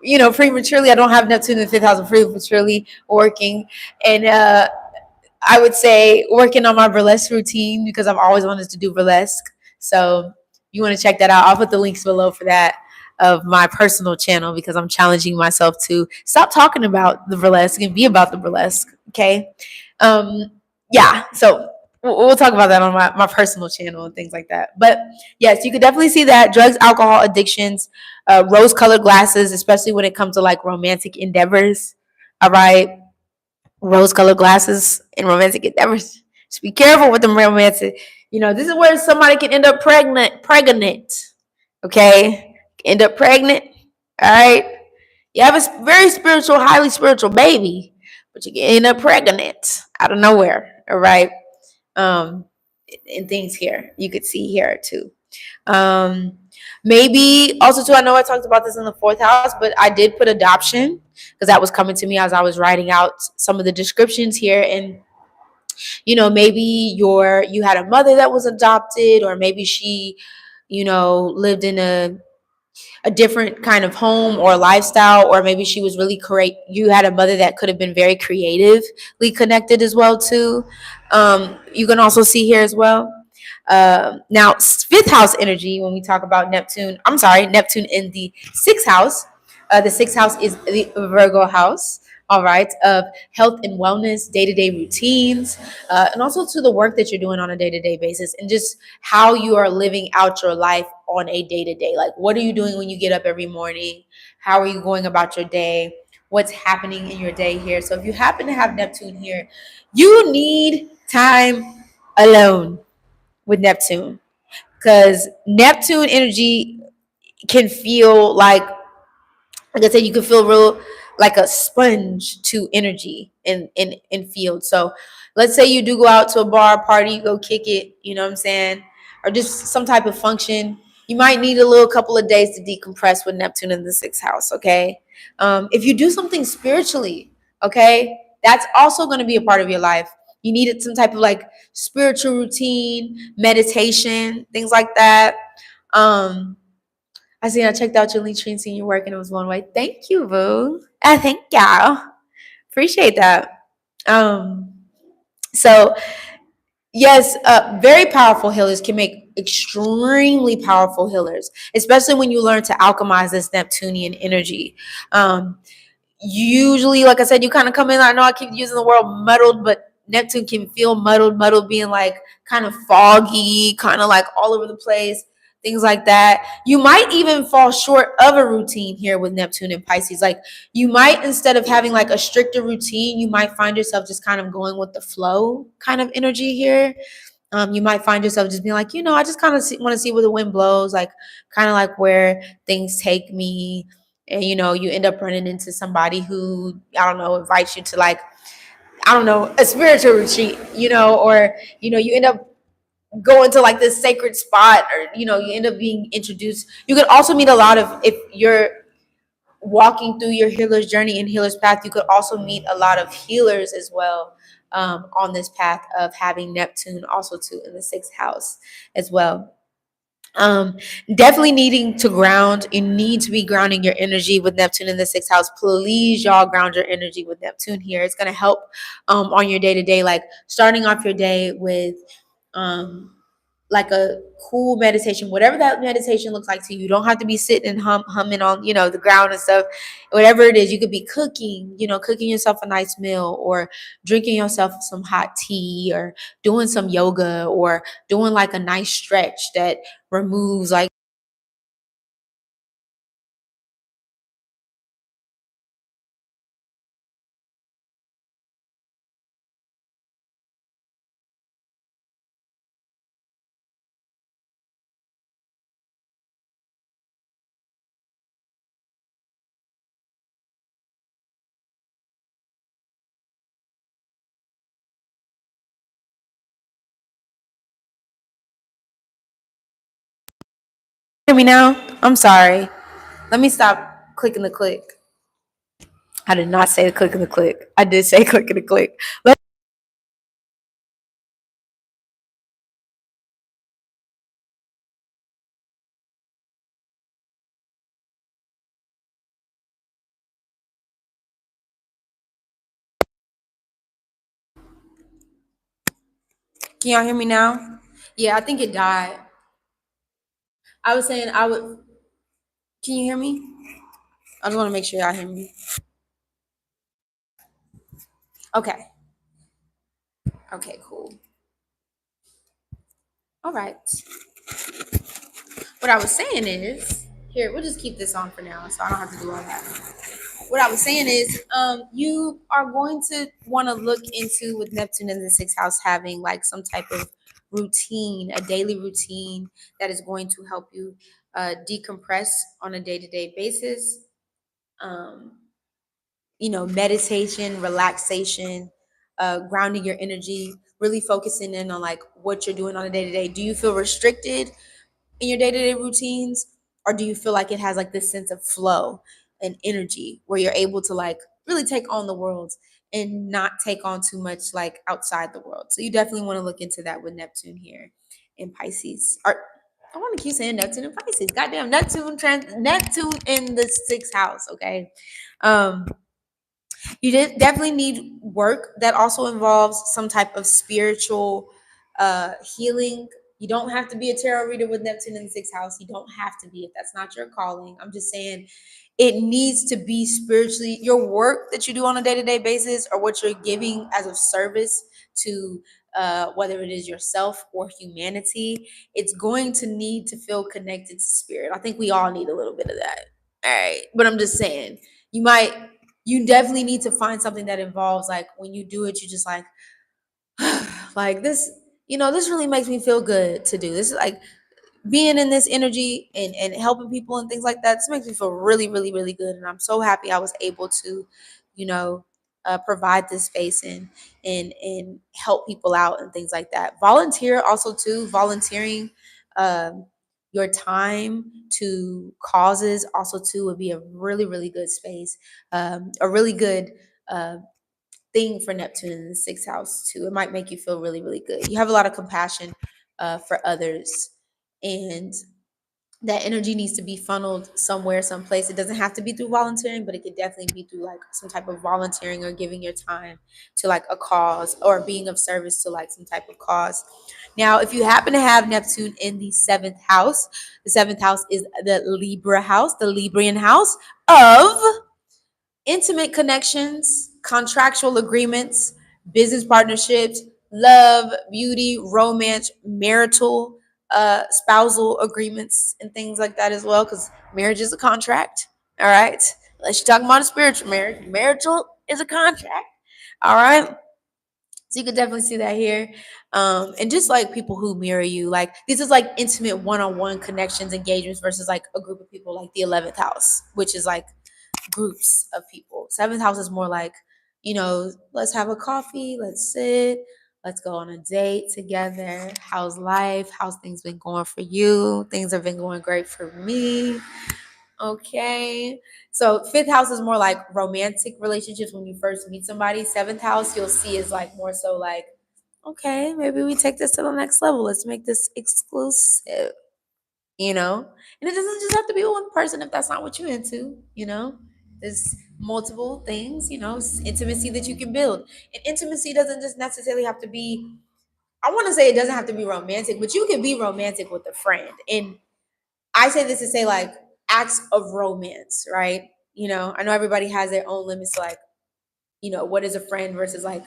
you know, prematurely. I don't have Neptune in the fifth house. I'm prematurely working, and I would say working on my burlesque routine because I've always wanted to do burlesque. So you want to check that out. I'll put the links below for that of my personal channel because I'm challenging myself to stop talking about the burlesque and be about the burlesque. Okay. Yeah. So we'll talk about that on my personal channel and things like that. But yes, you could definitely see that drugs, alcohol, addictions, rose colored glasses, especially when it comes to like romantic endeavors. All right, rose-colored glasses and romantic endeavors. Just be careful with them romantic. You know, this is where somebody can end up pregnant. Okay, end up pregnant. All right, you have a very spiritual, highly spiritual baby, but you can end up pregnant out of nowhere. All right, um, and things here you could see here too. Maybe also too, I know I talked about this in the fourth house, but I did put adoption because that was coming to me as I was writing out some of the descriptions here. And you know, maybe you had a mother that was adopted, or maybe she, you know, lived in a different kind of home or lifestyle, or maybe she was really great. You had a mother that could have been very creatively connected as well too. You can also see here as well. Now, fifth house energy, when we talk about Neptune in the sixth house. The sixth house is the Virgo house, all right, of health and wellness, day-to-day routines, and also to the work that you're doing on a day-to-day basis, and just how you are living out your life on a day-to-day. Like, what are you doing when you get up every morning? How are you going about your day? What's happening in your day here? So if you happen to have Neptune here, you need time alone with Neptune, because Neptune energy can feel like I said, you can feel real like a sponge to energy in field. So let's say you do go out to a bar party, you go kick it, you know what I'm saying, or just some type of function. You might need a little couple of days to decompress with Neptune in the sixth house. Okay, if you do something spiritually, okay, that's also going to be a part of your life. You needed some type of like spiritual routine, meditation, things like that. I checked out your link tree and seen your work and it was blown away. Thank you, boo. Thank y'all. Appreciate that. So Yes, very powerful healers can make extremely powerful healers, especially when you learn to alchemize this Neptunian energy. Um, Usually, like I said, you kind of come in. I know I keep using the word muddled, but Neptune can feel muddled, muddled being like kind of foggy, kind of like all over the place, things like that. You might even fall short of a routine here with Neptune and Pisces. Like you might, instead of having like a stricter routine, you might find yourself just kind of going with the flow kind of energy here. You might find yourself just being like, I just kind of want to see where the wind blows, like kind of like where things take me. And you end up running into somebody who, I don't know, invites you to like, I don't know, a spiritual retreat, or you end up going to like this sacred spot, or you end up being introduced. You could also meet a lot of, if you're walking through your healer's journey and healer's path, you could also meet a lot of healers as well, on this path of having Neptune also too in the sixth house as well. um Definitely needing to ground. You need to be grounding your energy with Neptune in the sixth house. Please, y'all, ground your energy with Neptune here. It's going to help on your day to day, like starting off your day with um like a cool meditation, whatever that meditation looks like to you. You don't have to be sitting and humming on, the ground and stuff. Whatever it is, you could be cooking, cooking yourself a nice meal, or drinking yourself some hot tea, or doing some yoga, or doing like a nice stretch that removes like hear me now? I'm sorry. Let me stop clicking the click. I did not say clicking the click. I did say clicking the click. Can y'all hear me now? Yeah, I think it died. I was saying I would. Can you hear me? I just want to make sure y'all hear me. Okay. Okay, cool. All right. What I was saying is, here, we'll just keep this on for now so I don't have to do all that. What I was saying is, you are going to want to look into, with Neptune in the sixth house, having like some type of routine, a daily routine that is going to help you decompress on a day-to-day basis. Um, Meditation, relaxation, grounding your energy, really focusing in on like what you're doing on a day-to-day. Do you feel restricted in your day-to-day routines, or do you feel like it has like this sense of flow and energy where you're able to like really take on the world and not take on too much like outside the world? So you definitely want to look into that with Neptune here in Pisces. Or I want to keep saying Neptune in Pisces. Goddamn, Neptune in the sixth house. Okay. um you definitely need work that also involves some type of spiritual healing. You don't have to be a tarot reader with Neptune in the sixth house. You don't have to be if that's not your calling. I'm just saying it needs to be spiritually, your work that you do on a day-to-day basis, or what you're giving as a service to whether it is yourself or humanity. It's going to need to feel connected to spirit. I think we all need a little bit of that. All right. But I'm just saying, you might, you definitely need to find something that involves like when you do it, you just like, like this, this really makes me feel good to do. This is like being in this energy and helping people and things like that. This makes me feel really, really, really good. And I'm so happy I was able to, you know, provide this space and help people out and things like that. Volunteer also too, volunteering um, your time to causes also too would be a really, really good space, a really good uh, thing for Neptune in the sixth house too. It might make you feel really, really good. You have a lot of compassion for others, and that energy needs to be funneled somewhere, someplace. It doesn't have to be through volunteering, but it could definitely be through like some type of volunteering or giving your time to like a cause or being of service to like some type of cause. Now, if you happen to have Neptune in the seventh house is the Libra house, the Librian house of intimate connections, contractual agreements, business partnerships, love, beauty, romance, marital, spousal agreements, and things like that as well. Because marriage is a contract. All right. Unless you're talking about a spiritual marriage, marital is a contract. All right. So you could definitely see that here. And just like people who mirror you, like this is like intimate one-on-one connections, engagements versus like a group of people like the 11th house, which is like groups of people. Seventh house is more like, let's have a coffee, let's sit, let's go on a date together. How's life? How's things been going for you? Things have been going great for me. Okay. So fifth house is more like romantic relationships when you first meet somebody. Seventh house you'll see is like more so like, okay, maybe we take this to the next level. Let's make this exclusive, you know? And it doesn't just have to be one person if that's not what you're into. There's multiple things, intimacy that you can build. And intimacy doesn't just necessarily have to be, I want to say it doesn't have to be romantic, but you can be romantic with a friend. And I say this to say like acts of romance, right? I know everybody has their own limits to like, what is a friend versus like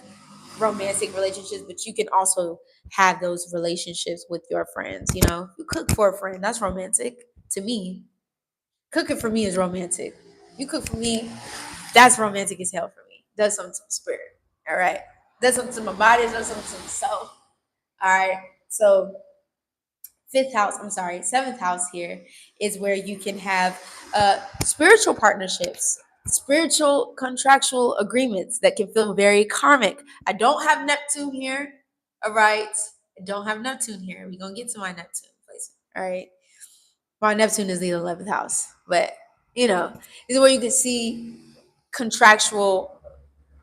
romantic relationships, but you can also have those relationships with your friends. You cook for a friend, that's romantic to me. Cooking for me is romantic. You cook for me, that's romantic as hell for me. Does something to my spirit. All right. Does something to my body, does something to my soul. All right. So seventh house here is where you can have spiritual partnerships, spiritual contractual agreements that can feel very karmic. I don't have Neptune here. All right. I don't have Neptune here. We're going to get to my Neptune placement. All right. My Neptune is the 11th house. But, this is where you can see contractual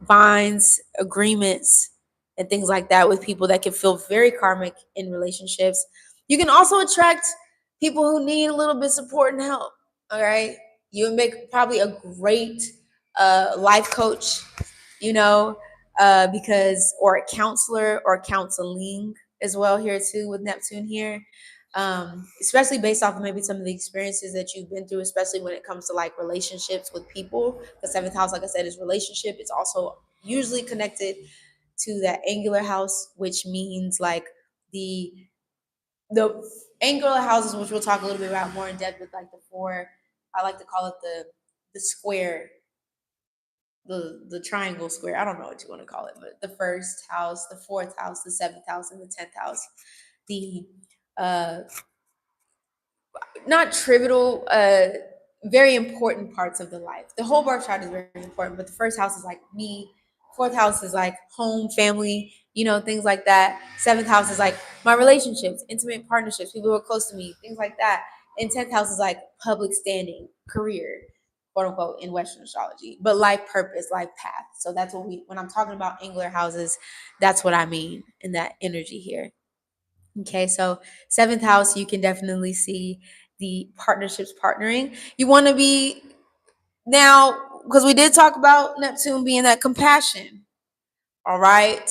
binds, agreements, and things like that with people that can feel very karmic in relationships. You can also attract people who need a little bit of support and help. All right. You would make probably a great life coach, because, or a counselor or counseling as well here too with Neptune here. Especially based off of maybe some of the experiences that you've been through, especially when it comes to like relationships with people. The seventh house, like I said, is relationship. It's also usually connected to that angular house, which means like the angular houses, which we'll talk a little bit about more in depth with like the four. I like to call it the square, the triangle square. I don't know what you want to call it, but the first house, the fourth house, the seventh house, and the 10th house. The uh not trivial, very important parts of the life. The whole birth chart is very important, but the first house is like me. Fourth house is like home, family, things like that. Seventh house is like my relationships, intimate partnerships, people who are close to me, things like that. And 10th house is like public standing, career, quote unquote, in Western astrology, but life purpose, life path. So that's when I'm talking about angular houses, that's what I mean in that energy here. Okay, so seventh house, you can definitely see the partnerships partnering. You want to be now, because we did talk about Neptune being that compassion. All right.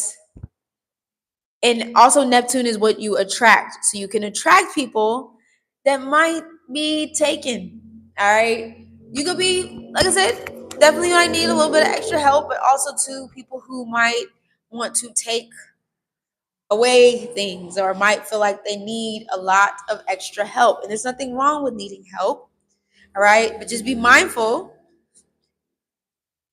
And also, Neptune is what you attract. So you can attract people that might be taken. All right. You could be, like I said, definitely might need a little bit of extra help, but also to people who might want to take away things or might feel like they need a lot of extra help. And there's nothing wrong with needing help. All right. But just be mindful.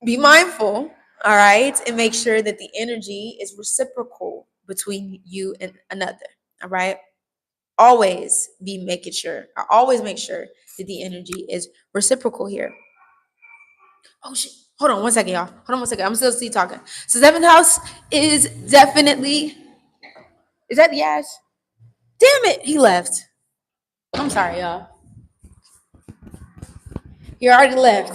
Be mindful. All right. And make sure that the energy is reciprocal between you and another. All right. Always be making sure. I always make sure that the energy is reciprocal here. Oh shit. Hold on one second, y'all. Hold on one second. I'm still talking. So seventh house is definitely, is that the ash? Damn it. He left. I'm sorry, y'all. He already left.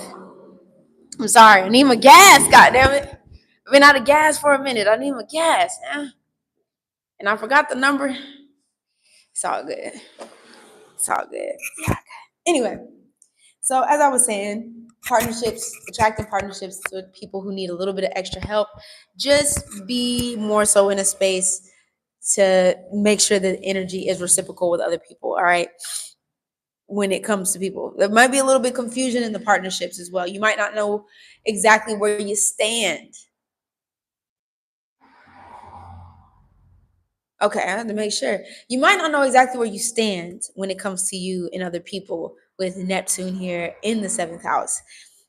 I'm sorry. I need my gas. God damn it. I've been out of gas for a minute. I need my gas now. And I forgot the number. It's all good. It's all good. Yeah. Anyway, so as I was saying, partnerships, attracting partnerships with people who need a little bit of extra help. Just be more so in a space to make sure that energy is reciprocal with other people. All right. When it comes to people, there might be a little bit confusion in the partnerships as well. You might not know exactly where you stand. Okay, I have to make sure. You might not know exactly where you stand when it comes to you and other people with Neptune here in the seventh house.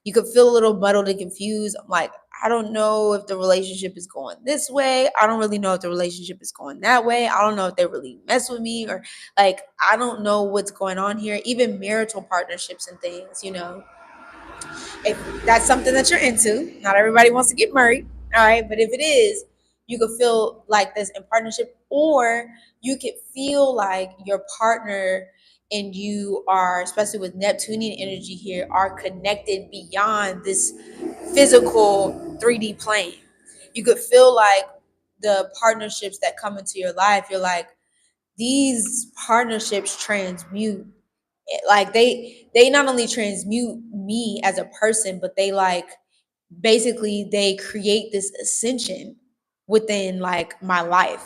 You could feel a little muddled and confused. I'm like, I don't know if the relationship is going this way. I don't really know if the relationship is going that way. I don't know if they really mess with me, or like, I don't know what's going on here. Even marital partnerships and things, if that's something that you're into. Not everybody wants to get married, all right? But if it is, you could feel like this in partnership, or you could feel like your partner and you are, especially with Neptunian energy here, are connected beyond this physical 3D plane. You could feel like the partnerships that come into your life, you're like, these partnerships transmute, like they not only transmute me as a person, but they like basically they create this ascension within like my life.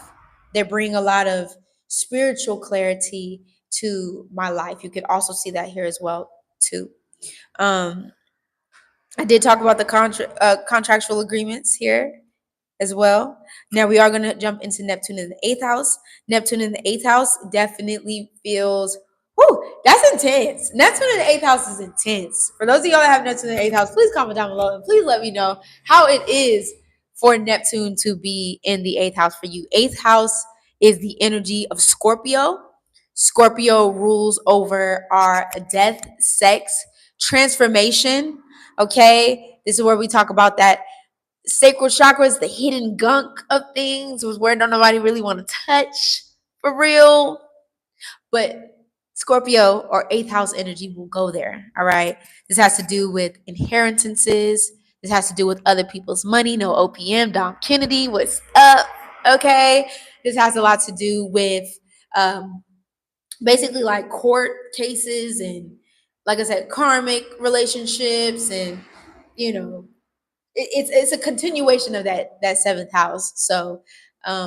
They bring a lot of spiritual clarity to my life. You could also see that here as well too. um I did talk about the contractual agreements here as well. Now we are going to jump into Neptune in the eighth house. Neptune in the eighth house definitely feels, whoo, that's intense. Neptune in the eighth house is intense. For those of y'all that have Neptune in the eighth house, please comment down below and please let me know how it is for Neptune to be in the eighth house for you. Eighth house is the energy of Scorpio. Scorpio rules over our death, sex, transformation. Okay, this is where we talk about that sacral chakras, the hidden gunk of things, was where don't nobody really want to touch for real. But Scorpio or eighth house energy will go there. All right. This has to do with inheritances. This has to do with other people's money. No OPM. Dom Kennedy, what's up? Okay. This has a lot to do with um, basically like court cases and, like I said, karmic relationships, and you know it's a continuation of that seventh house. So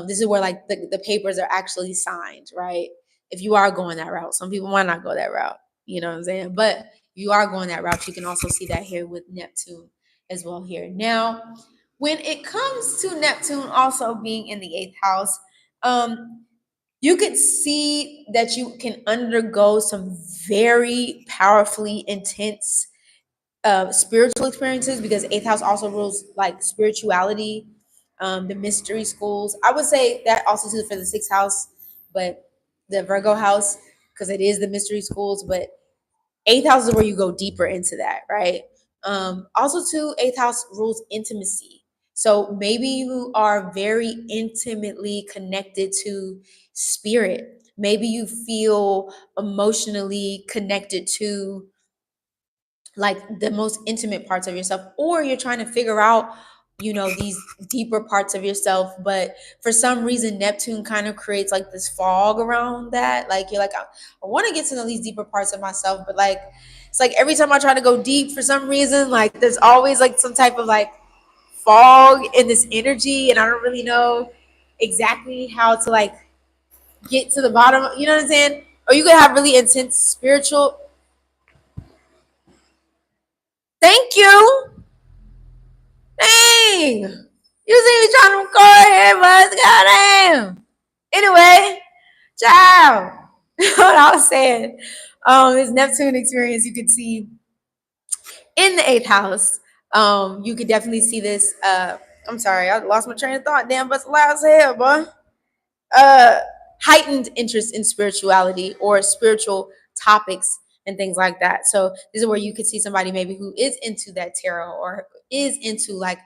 this is where like the papers are actually signed, right? If you are going that route, some people might not go that route, you know what I'm saying? But if you are going that route, you can also see that here with Neptune as well here. Now, when it comes to Neptune also being in the eighth house, you could see that you can undergo some very powerfully intense spiritual experiences, because eighth house also rules like spirituality, the mystery schools. I would say that also too for the sixth house, but the Virgo house, because it is the mystery schools. But eighth house is where you go deeper into that, right? Also too, eighth house rules intimacy. So maybe you are very intimately connected to spirit. Maybe you feel emotionally connected to like the most intimate parts of yourself, or you're trying to figure out these deeper parts of yourself, but for some reason Neptune kind of creates like this fog around that. Like you're like, I want to get to know these deeper parts of myself, but like it's like every time I try to go deep, for some reason like there's always like some type of like fog in this energy, and I don't really know exactly how to like get to the bottom, you know what I'm saying? Or you could have really intense spiritual. Thank you. Dang! You see me trying to record here, but goddamn. Anyway, ciao. What I was saying, this Neptune experience you could see in the eighth house. You could definitely see this. I'm sorry, I lost my train of thought. Damn, but it's loud as hell, boy. uh Heightened interest in spirituality or spiritual topics and things like that. So this is where you could see somebody maybe who is into that tarot or is into like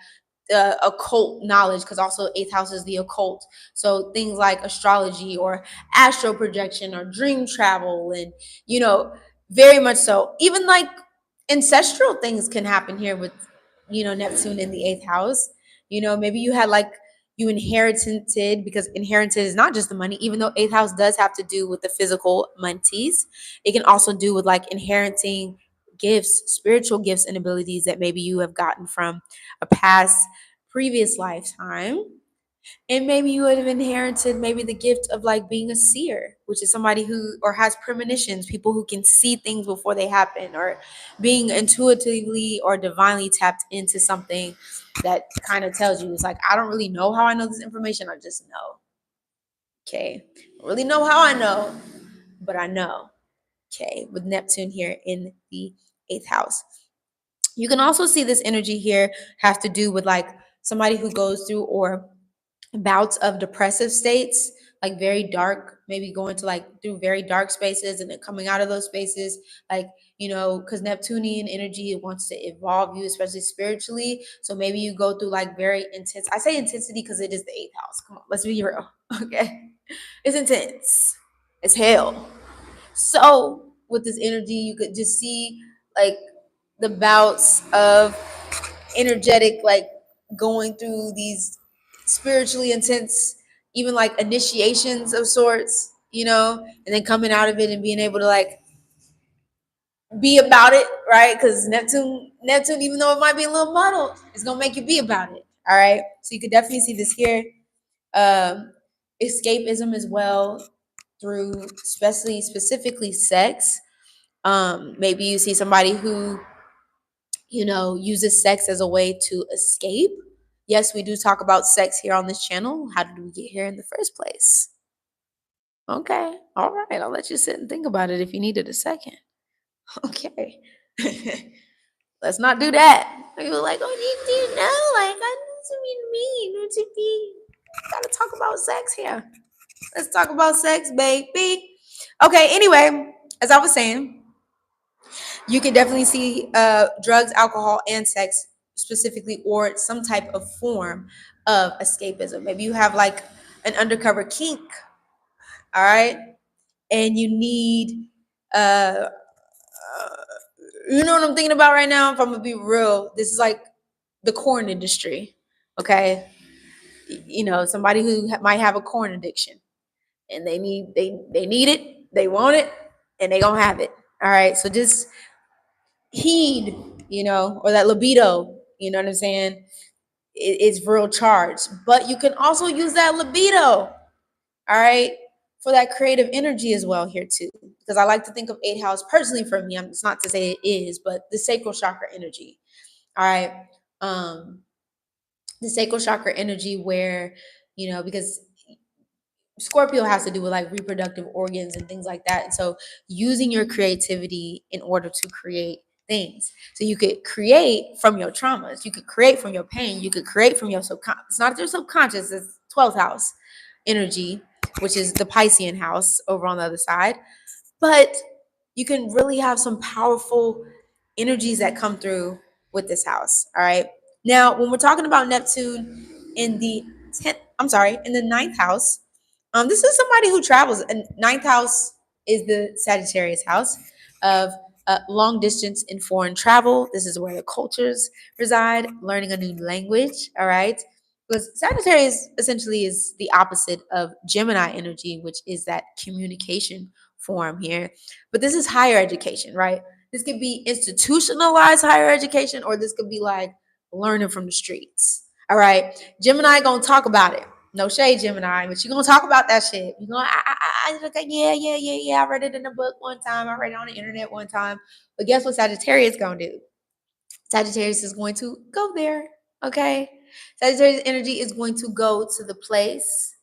the occult knowledge, because also eighth house is the occult. So things like astrology or astral projection or dream travel, and very much so. Even like ancestral things can happen here with Neptune in the eighth house. Maybe you had like you inherited, because inherited is not just the money, even though eighth house does have to do with the physical monies. It can also do with like inheriting gifts, spiritual gifts and abilities that maybe you have gotten from a past previous lifetime. And maybe you would have inherited maybe the gift of like being a seer, which is somebody who or has premonitions, people who can see things before they happen, or being intuitively or divinely tapped into something that kind of tells you, it's like, I don't really know how I know this information, I just know. Okay. I don't really know how I know, but I know. Okay. With Neptune here in the eighth house. You can also see this energy here have to do with like somebody who goes through or bouts of depressive states, like very dark, maybe going to like through very dark spaces and then coming out of those spaces, like, you know, because Neptunian energy, it wants to evolve you, especially spiritually. So maybe you go through like very intense, I say intensity because it is the eighth house. Come on, let's be real. Okay. It's intense. It's hell. So with this energy, you could just see like the bouts of energetic, like going through these spiritually intense, even like initiations of sorts, you know, and then coming out of it and being able to like be about it, right? Because Neptune, even though it might be a little muddled, it's gonna make you be about it. All right. So you could definitely see this here. Um, Escapism as well through especially specifically sex. Maybe you see somebody who, you know, uses sex as a way to escape. Yes, we do talk about sex here on this channel. How did we get here in the first place? Okay. All right. I'll let you sit and think about it if you needed a second. Okay. Let's not do that. People are like, oh, do you know? Like, I mean, what you mean? Gotta talk about sex here. Let's talk about sex, baby. Okay, anyway, as I was saying, you can definitely see drugs, alcohol, and sex specifically, or some type of form of escapism. Maybe you have like an undercover kink, all right, and you need, uh, you know what I'm thinking about right now? If I'm gonna be real, this is like the corn industry, okay? You know, somebody who might have a corn addiction, and they need it, they want it, and they gonna have it. All right, so just heed, you know, or that libido, you know what I'm saying? It's real charged. But you can also use that libido, all right, for that creative energy as well here too. Because I like to think of eighth house personally for me. It's not to say it is, but the sacral chakra energy. All right. The sacral chakra energy where, you know, because Scorpio has to do with like reproductive organs and things like that. And so using your creativity in order to create things. So you could create from your traumas, you could create from your pain, you could create from your subconscious. It's not your subconscious, it's 12th house energy, which is the Piscean house over on the other side. But you can really have some powerful energies that come through with this house. All right. Now, when we're talking about Neptune in the 10th, I'm sorry, in the ninth house, this is somebody who travels. And ninth house is the Sagittarius house of long distance and foreign travel. This is where the cultures reside, learning a new language. All right. Because Sagittarius essentially is the opposite of Gemini energy, which is that communication form here. But this is higher education, right? This could be institutionalized higher education, or this could be like learning from the streets. All right. Gemini gonna talk about it. No shade, Gemini, but you're gonna talk about that shit. You're gonna, okay, yeah. I read it in a book one time. I read it on the internet one time. But guess what Sagittarius gonna do? Sagittarius is going to go there. Okay. Sagittarius energy is going to go to the place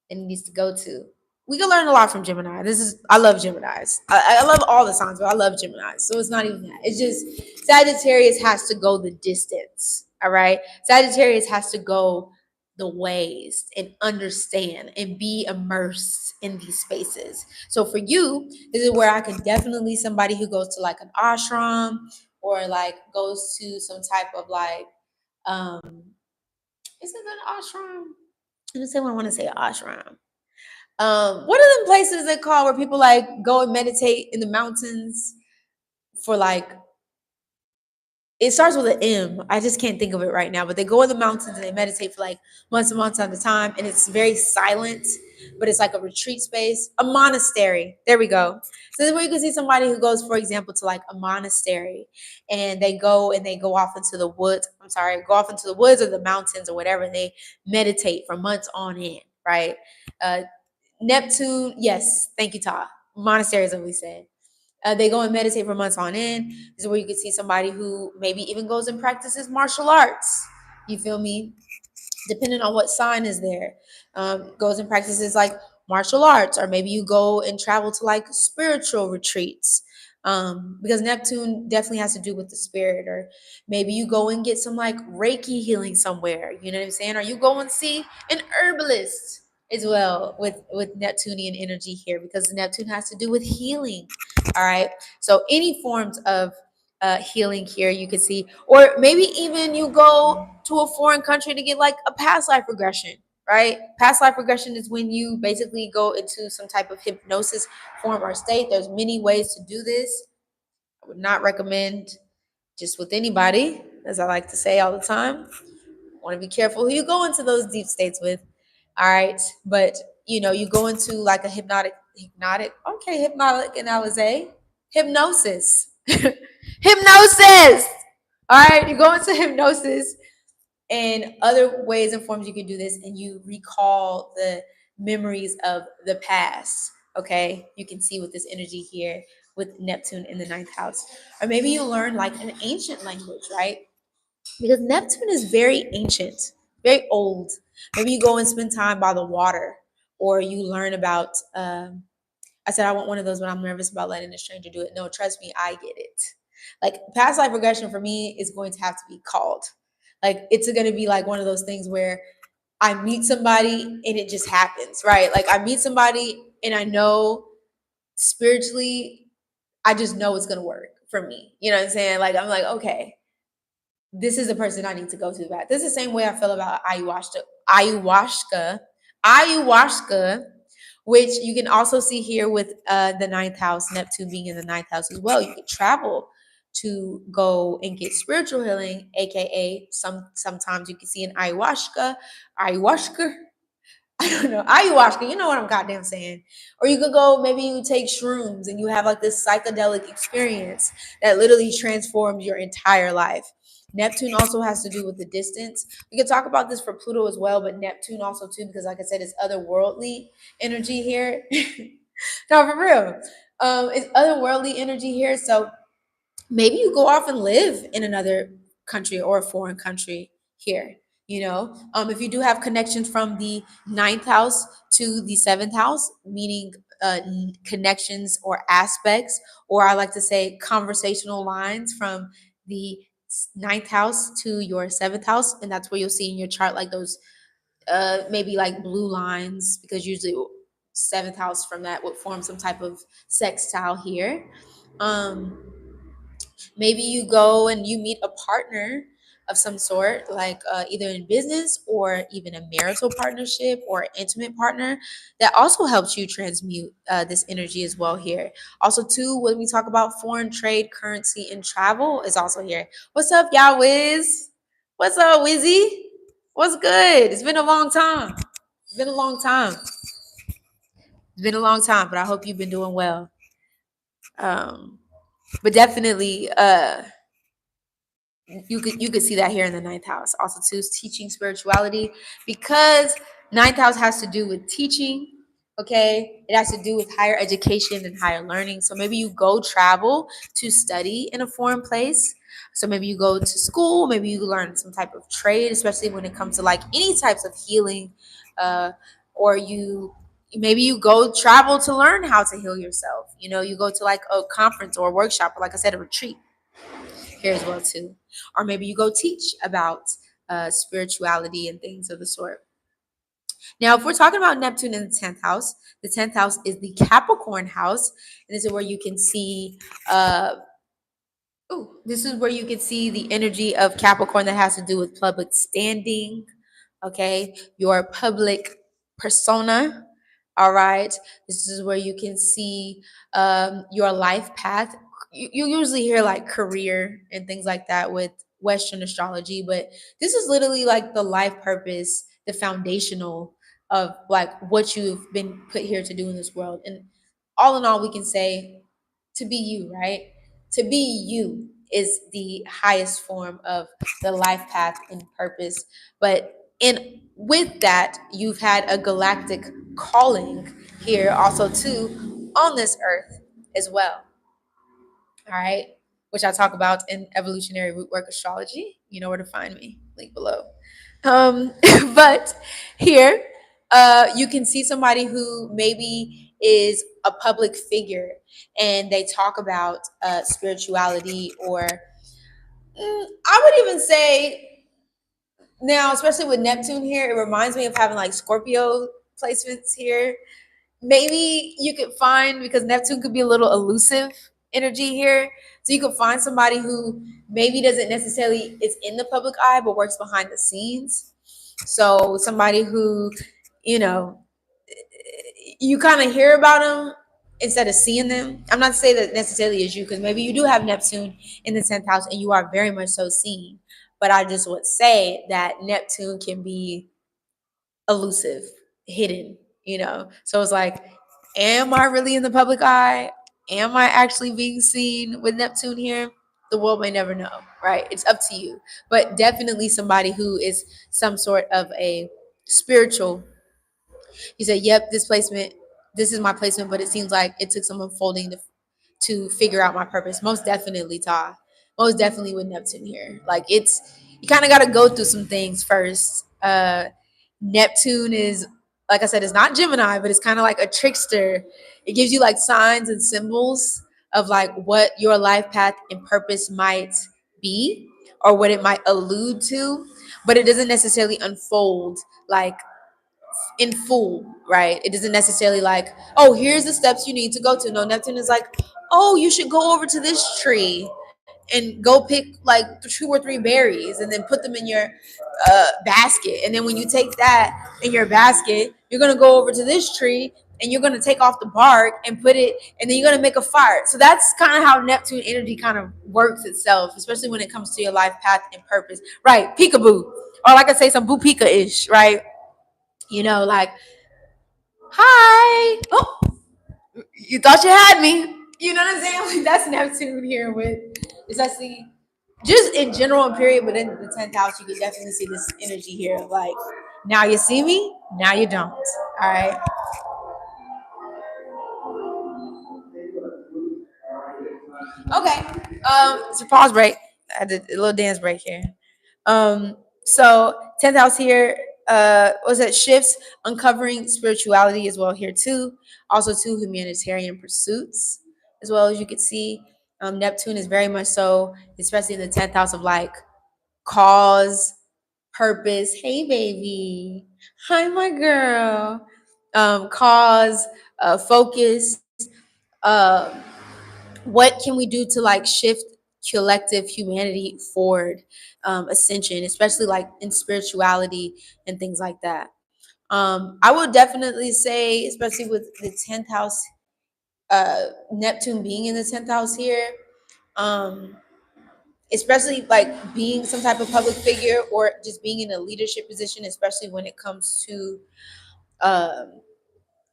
it needs to go to. We can learn a lot from Gemini. I love Geminis. I love all the signs, but I love Geminis. So it's not even that. It's just Sagittarius has to go the distance. All right. Sagittarius has to go the ways and understand and be immersed in these spaces. So for you, this is where I can definitely somebody who goes to like an ashram or like goes to some type of like, is it an ashram? I just say when I want to say ashram. What are the places they call where people like go and meditate in the mountains for like it starts with an M. I just can't think of it right now, but they go in the mountains and they meditate for like months and months at a time. And it's very silent, but it's like a retreat space, a monastery. There we go. So this is where you can see somebody who goes, for example, to like a monastery and they go off into the woods. I'm sorry, go off into the woods or the mountains or whatever. And they meditate for months on end, right? Uh, Neptune, yes, thank you, Ta. Monastery is what we said. They go and meditate for months on end. This is where you can see somebody who maybe even goes and practices martial arts. You feel me? Depending on what sign is there, goes and practices like martial arts, or maybe you go and travel to like spiritual retreats. Because Neptune definitely has to do with the spirit, or maybe you go and get some like Reiki healing somewhere. You know what I'm saying? Or you go and see an herbalist as well with Neptunian energy here, because Neptune has to do with healing. All right. So any forms of healing here you could see, or maybe even you go to a foreign country to get like a past life regression, right? Past life regression is when you basically go into some type of hypnosis form or state. There's many ways to do this. I would not recommend just with anybody, as I like to say all the time. Want to be careful who you go into those deep states with. All right. But you go into like a hypnotic analysis, hypnosis. Hypnosis. All right. You go into hypnosis and other ways and forms you can do this, and you recall the memories of the past. Okay. You can see with this energy here with Neptune in the ninth house. Or maybe you learn like an ancient language, right? Because Neptune is very ancient, very old. Maybe you go and spend time by the water, or you learn about. I said I want one of those when I'm nervous about letting a stranger do it. No, trust me, I get it. Like past life regression for me is going to have to be called. Like it's going to be like one of those things where I meet somebody and it just happens, right? Like I meet somebody and I know spiritually, I just know it's going to work for me. You know what I'm saying? Like I'm like, okay, this is the person I need to go to that. This is the same way I feel about ayahuasca, ayahuasca, which you can also see here with the ninth house, Neptune being in the ninth house as well. You can travel to go and get spiritual healing, aka sometimes you can see an ayahuasca, I don't know, ayahuasca, you know what I'm goddamn saying. Or you could go, maybe you take shrooms and you have like this psychedelic experience that literally transforms your entire life. Neptune also has to do with the distance. We could talk about this for Pluto as well, but Neptune also too, because like I said, it's otherworldly energy here. No, for real. It's otherworldly energy here. So maybe you go off and live in another country or a foreign country here. If you do have connections from the ninth house to the seventh house, meaning connections or aspects, or I like to say conversational lines from the ninth house to your seventh house, and that's where you'll see in your chart like those maybe like blue lines, because usually seventh house from that would form some type of sextile here. Maybe you go and you meet a partner of some sort, like either in business or even a marital partnership or intimate partner, that also helps you transmute this energy as well here. Also, too, when we talk about foreign trade, currency, and travel is also here. What's up, y'all, Wiz? What's up, Wizzy? What's good? It's been a long time. It's been a long time. It's been a long time, but I hope you've been doing well. But definitely, you could see that here in the ninth house. Also, too, is teaching spirituality, because ninth house has to do with teaching. Okay, it has to do with higher education and higher learning. So maybe you go travel to study in a foreign place. So maybe you go to school, maybe you learn some type of trade, especially when it comes to like any types of healing, or maybe you go travel to learn how to heal yourself. You go to like a conference or a workshop, or like I said, a retreat here as well too. Or maybe you go teach about spirituality and things of the sort. Now, if we're talking about Neptune in the 10th house is the Capricorn house. And this is where you can see the energy of Capricorn that has to do with public standing, okay? Your public persona, all right? This is where you can see your life path. you usually hear like career and things like that with Western astrology, but this is literally like the life purpose, the foundational of like what you've been put here to do in this world. And all in all, we can say to be you, right? To be you is the highest form of the life path and purpose. But in with that, you've had a galactic calling here also too on this earth as well. All right, which I talk about in evolutionary root work astrology. You know where to find me, link below. Um, but here, you can see somebody who maybe is a public figure and they talk about spirituality, or I would even say now, especially with Neptune here, it reminds me of having like Scorpio placements here. Maybe you could find, because Neptune could be a little elusive energy here, so you could find somebody who maybe doesn't necessarily is in the public eye but works behind the scenes. So somebody who, you know, you kind of hear about them instead of seeing them. I'm not saying that necessarily is you, because maybe you do have Neptune in the 10th house and you are very much so seen, but I just would say that Neptune can be elusive, hidden, you know? So it's like, am I really in the public eye? Am I actually being seen with Neptune here? The world may never know, right? It's up to you. But definitely somebody who is some sort of a spiritual. You say, yep, this is my placement, but it seems like it took some unfolding to figure out my purpose. Most definitely, Ta. Most definitely with Neptune here. Like it's, you kind of got to go through some things first. Neptune is, like I said, it's not Gemini, but it's kind of like a trickster. It gives you like signs and symbols of like what your life path and purpose might be or what it might allude to, but it doesn't necessarily unfold like in full, right? It doesn't necessarily like, oh, here's the steps you need to go to. No, Neptune is like, oh, you should go over to this tree and go pick like 2 or 3 berries and then put them in your basket. And then when you take that in your basket, you're gonna go over to this tree and you're gonna take off the bark and put it, and then you're gonna make a fire. So that's kind of how Neptune energy kind of works itself, especially when it comes to your life path and purpose, right? Peekaboo, or like I say, some boo pika ish, right? You know, like, hi. Oh, you thought you had me. You know what I'm saying? Like that's Neptune here with, especially just in general and period, but in the 10th house, you can definitely see this energy here. Like, now you see me, now you don't. All right. Okay. It's a pause break. I did a little dance break here. So 10th house here, was that shifts, uncovering spirituality as well here too. Also too, humanitarian pursuits as well, as you can see. Neptune is very much so, especially in the 10th house of like cause, purpose. Hey baby. Hi my girl. Cause, focus, uh what can we do to like shift collective humanity forward, ascension, especially like in spirituality and things like that. I would definitely say, especially with the 10th house, Neptune being in the 10th house here, um especially like being some type of public figure or just being in a leadership position, especially when it comes to um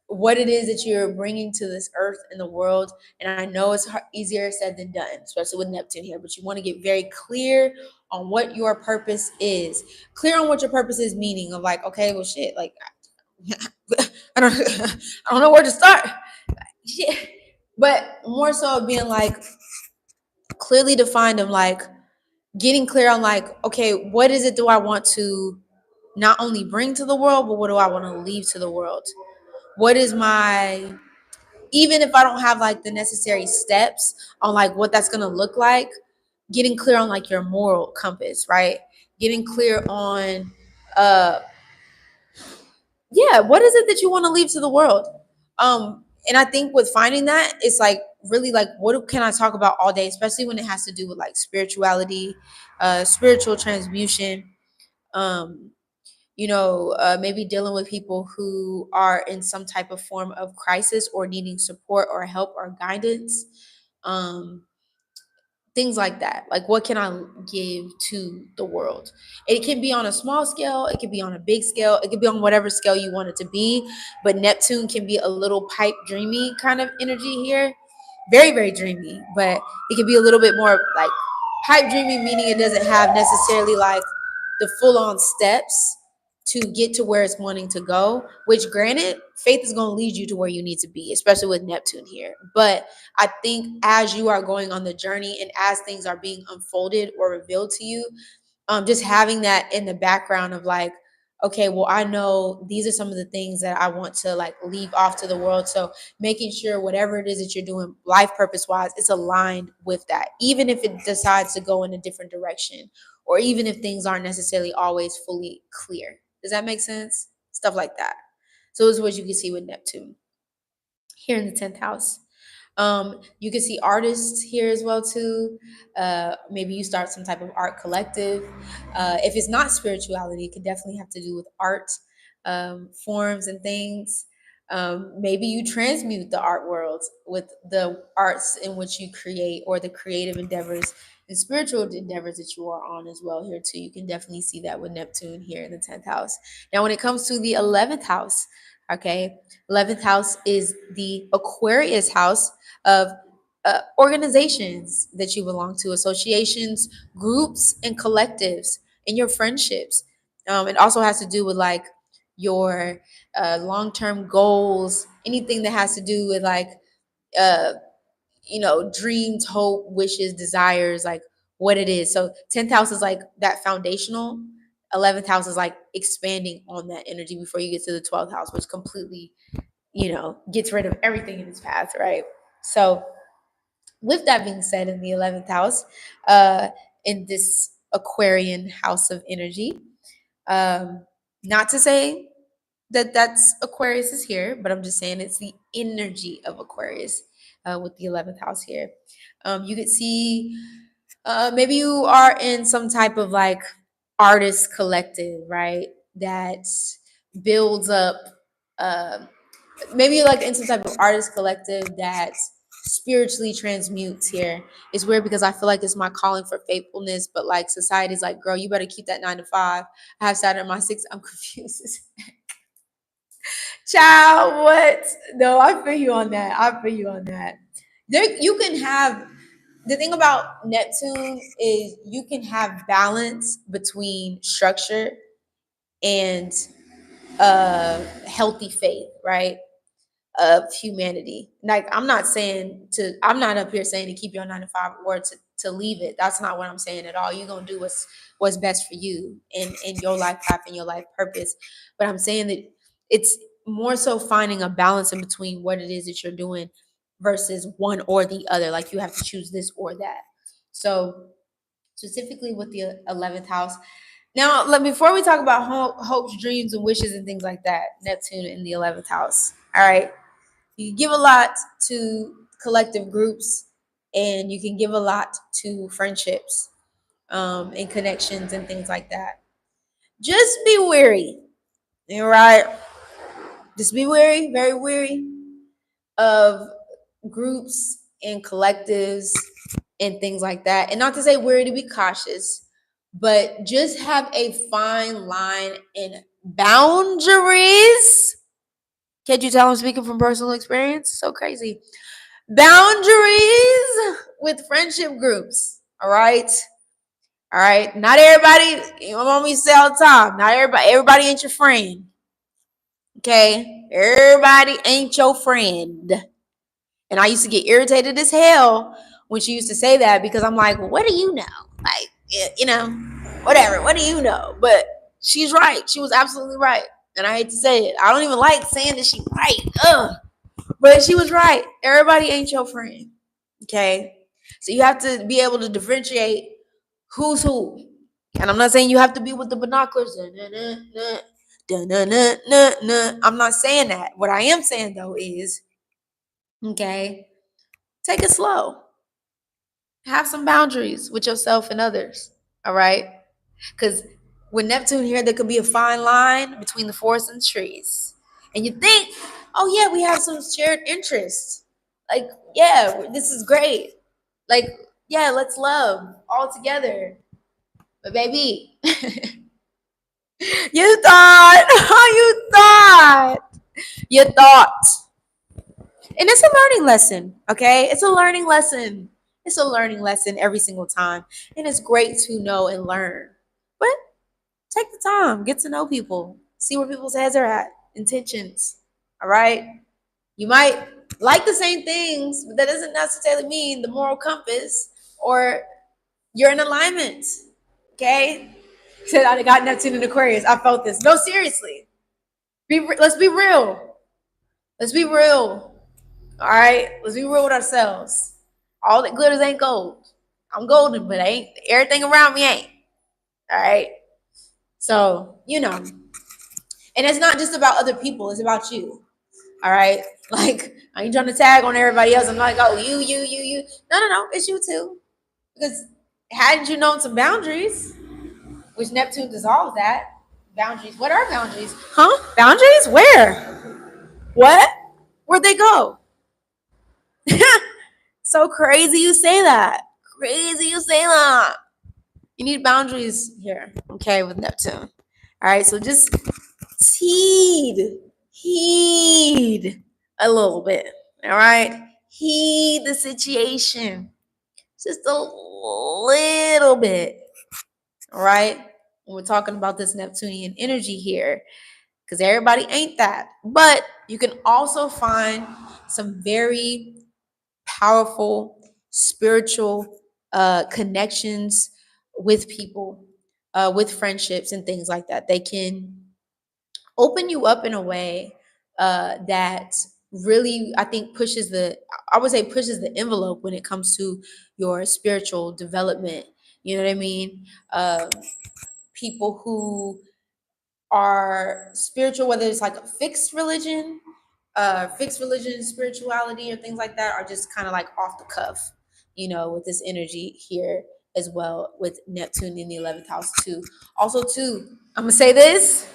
what it is that you're bringing to this earth and the world. And I know it's easier said than done, especially with Neptune here, but you want to get very clear on what your purpose is. Clear on what your purpose is, meaning of like, okay, well, shit, like, I don't, I don't know where to start. Yeah. But more so of being like clearly defined of like getting clear on like, okay, what is it do I want to not only bring to the world, but what do I want to leave to the world? What is my, even if I don't have like the necessary steps on like what that's gonna look like, getting clear on like your moral compass, right? Getting clear on uh yeah, what is it that you want to leave to the world? And I think with finding that, it's like really like what can I talk about all day, especially when it has to do with like spirituality, spiritual transmutation, um, maybe dealing with people who are in some type of form of crisis or needing support or help or guidance. Um, things like that. Like, what can I give to the world? It can be on a small scale, it can be on a big scale, it could be on whatever scale you want it to be. But Neptune can be a little pipe dreamy kind of energy here. Very, very dreamy, but it can be a little bit more like pipe dreamy, meaning it doesn't have necessarily like the full on steps to get to where it's wanting to go, which granted, faith is going to lead you to where you need to be, especially with Neptune here. But I think as you are going on the journey and as things are being unfolded or revealed to you, just having that in the background of like, okay, well, I know these are some of the things that I want to like leave off to the world. So making sure whatever it is that you're doing life purpose wise, it's aligned with that, even if it decides to go in a different direction, or even if things aren't necessarily always fully clear. Does that make sense? Stuff like that. So this is what you can see with Neptune here in the 10th house. You can see artists here as well too. Maybe you start some type of art collective. If it's not spirituality, it could definitely have to do with art forms and things. Maybe you transmute the art world with the arts in which you create, or the creative endeavors and spiritual endeavors that you are on as well here too. You can definitely see that with Neptune here in the 10th house. Now, when it comes to the 11th house, okay, 11th house is the Aquarius house of organizations that you belong to, associations, groups, and collectives, and your friendships. It also has to do with like your long-term goals, anything that has to do with like uh, dreams, hope, wishes, desires, like what it is. So 10th house is like that foundational. 11th house is like expanding on that energy before you get to the 12th house, which completely, gets rid of everything in its path, right? So with that being said, in the 11th house, in this Aquarian house of energy, not to say that that's Aquarius is here, but I'm just saying it's the energy of Aquarius with the 11th house here. You could see maybe you are in some type of like artist collective, right? That builds up uh, maybe you're like in some type of artist collective that spiritually transmutes here. It's weird because I feel like it's my calling for faithfulness, but like society's like, girl, you better keep that 9 to 5. I have Saturn in my 6th. I'm confused. Child, what? No, I feel you on that. I feel you on that. There, you can have the thing about Neptune is you can have balance between structure and healthy faith, right? Of humanity. Like I'm not up here saying to keep your 9 to 5 or to leave it. That's not what I'm saying at all. You're gonna do what's best for you in your life path and your life purpose. But I'm saying that it's more so finding a balance in between what it is that you're doing versus one or the other. Like you have to choose this or that. So specifically with the 11th house. Now, before we talk about hopes, dreams, and wishes and things like that, Neptune in the 11th house. All right. You can give a lot to collective groups, and you can give a lot to friendships and connections and things like that. Just be wary, all right? Just be wary, very wary of groups and collectives and things like that. And not to say wary to be cautious, but just have a fine line and boundaries. Can't you tell I'm speaking from personal experience? So crazy. Boundaries with friendship groups. All right. All right. Not everybody, my mom used to say all the time, not everybody ain't your friend. Okay. Everybody ain't your friend. And I used to get irritated as hell when she used to say that because I'm like, well, what do you know? Like, whatever. What do you know? But she's right. She was absolutely right. And I hate to say it. I don't even like saying that she's right. Ugh. But she was right. Everybody ain't your friend. Okay. So you have to be able to differentiate who's who. And I'm not saying you have to be with the binoculars. I'm not saying that. What I am saying though is, okay, take it slow. Have some boundaries with yourself and others. All right. Because with Neptune here, there could be a fine line between the forest and the trees. And you think, oh yeah, we have some shared interests. Like, yeah, this is great. Like, Yeah, let's love all together. But baby, you thought, you thought. And it's a learning lesson, okay? It's a learning lesson. It's a learning lesson every single time. And it's great to know and learn. But take the time, get to know people, see where people's heads are at, intentions. All right? You might like the same things, but that doesn't necessarily mean the moral compass or you're in alignment. Okay? Said I got Neptune in Aquarius. I felt this. No, seriously. Let's be real. Let's be real. All right? Let's be real with ourselves. All that glitters ain't gold. I'm golden, but ain't everything around me ain't. All right? So, and it's not just about other people, it's about you. All right? Like, I ain't trying to tag on everybody else. I'm like, oh, you. No. It's you too. Because hadn't you known some boundaries, which Neptune dissolves that. Boundaries. What are boundaries? Huh? Boundaries? Where? What? Where'd they go? So crazy you say that. Crazy you say that. You need boundaries here, okay, with Neptune. All right, so just heed a little bit. All right, heed the situation just a little bit. All right, when we're talking about this Neptunian energy here, because everybody ain't that, but you can also find some very powerful spiritual connections with people, with friendships and things like that. They can open you up in a way that really, I think, pushes the envelope when it comes to your spiritual development. You know what I mean? People who are spiritual, whether it's like a fixed religion, spirituality, or things like that, are just kind of like off the cuff, with this energy here as well, with Neptune in the 11th house too. Also, too, I'm gonna say this,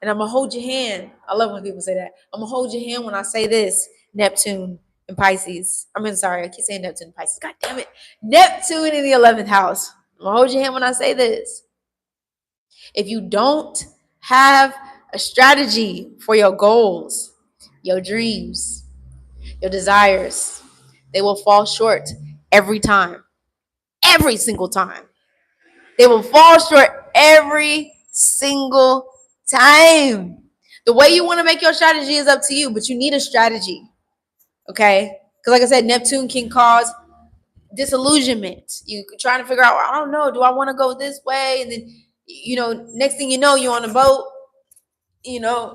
and I'm gonna hold your hand. I love when people say that. I'm gonna hold your hand when I say this. Neptune and Pisces. I keep saying Neptune and Pisces. God damn it, Neptune in the 11th house. I'm gonna hold your hand when I say this. If you don't have a strategy for your goals, your dreams, your desires, they will fall short every time. Every single time. They will fall short every single time. The way you want to make your strategy is up to you, but you need a strategy. Okay? Because, like I said, Neptune can cause disillusionment. You trying to figure out, I don't know, do I want to go this way? And then, next thing you know, you're on a boat, on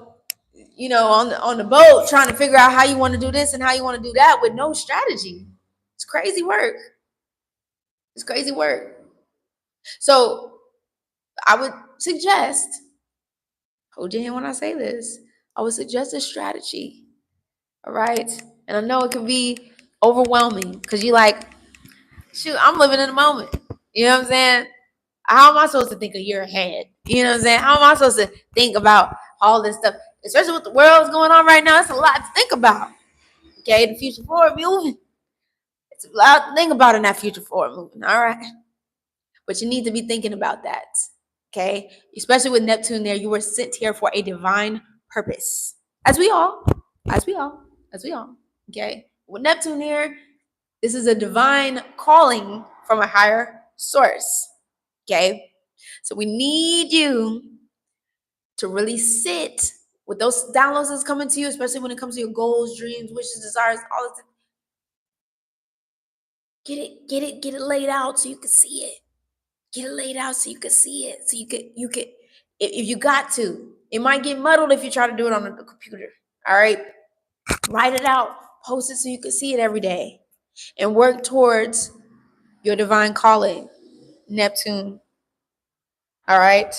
the boat trying to figure out how you want to do this and how you want to do that with no strategy. It's crazy work. It's crazy work. So I would suggest, hold your hand when I say this, I would suggest a strategy. All right. And I know it can be overwhelming because you're like, shoot, I'm living in the moment. You know what I'm saying? How am I supposed to think a year ahead? You know what I'm saying? How am I supposed to think about all this stuff? Especially with the world's going on right now, it's a lot to think about. Okay, the future forward moving. It's a lot to think about in that future forward moving. All right. But you need to be thinking about that. Okay. Especially with Neptune there, you were sent here for a divine purpose. As we all. Okay. With Neptune here, this is a divine calling from a higher source. Okay. So we need you to really sit with those downloads that's coming to you, especially when it comes to your goals, dreams, wishes, desires, all of it. Get it laid out so you can see it. Get it laid out so you can see it. So you could, if you got to. It might get muddled if you try to do it on the computer. All right. Write it out. Post it so you can see it every day. And work towards your divine calling, Neptune. All right.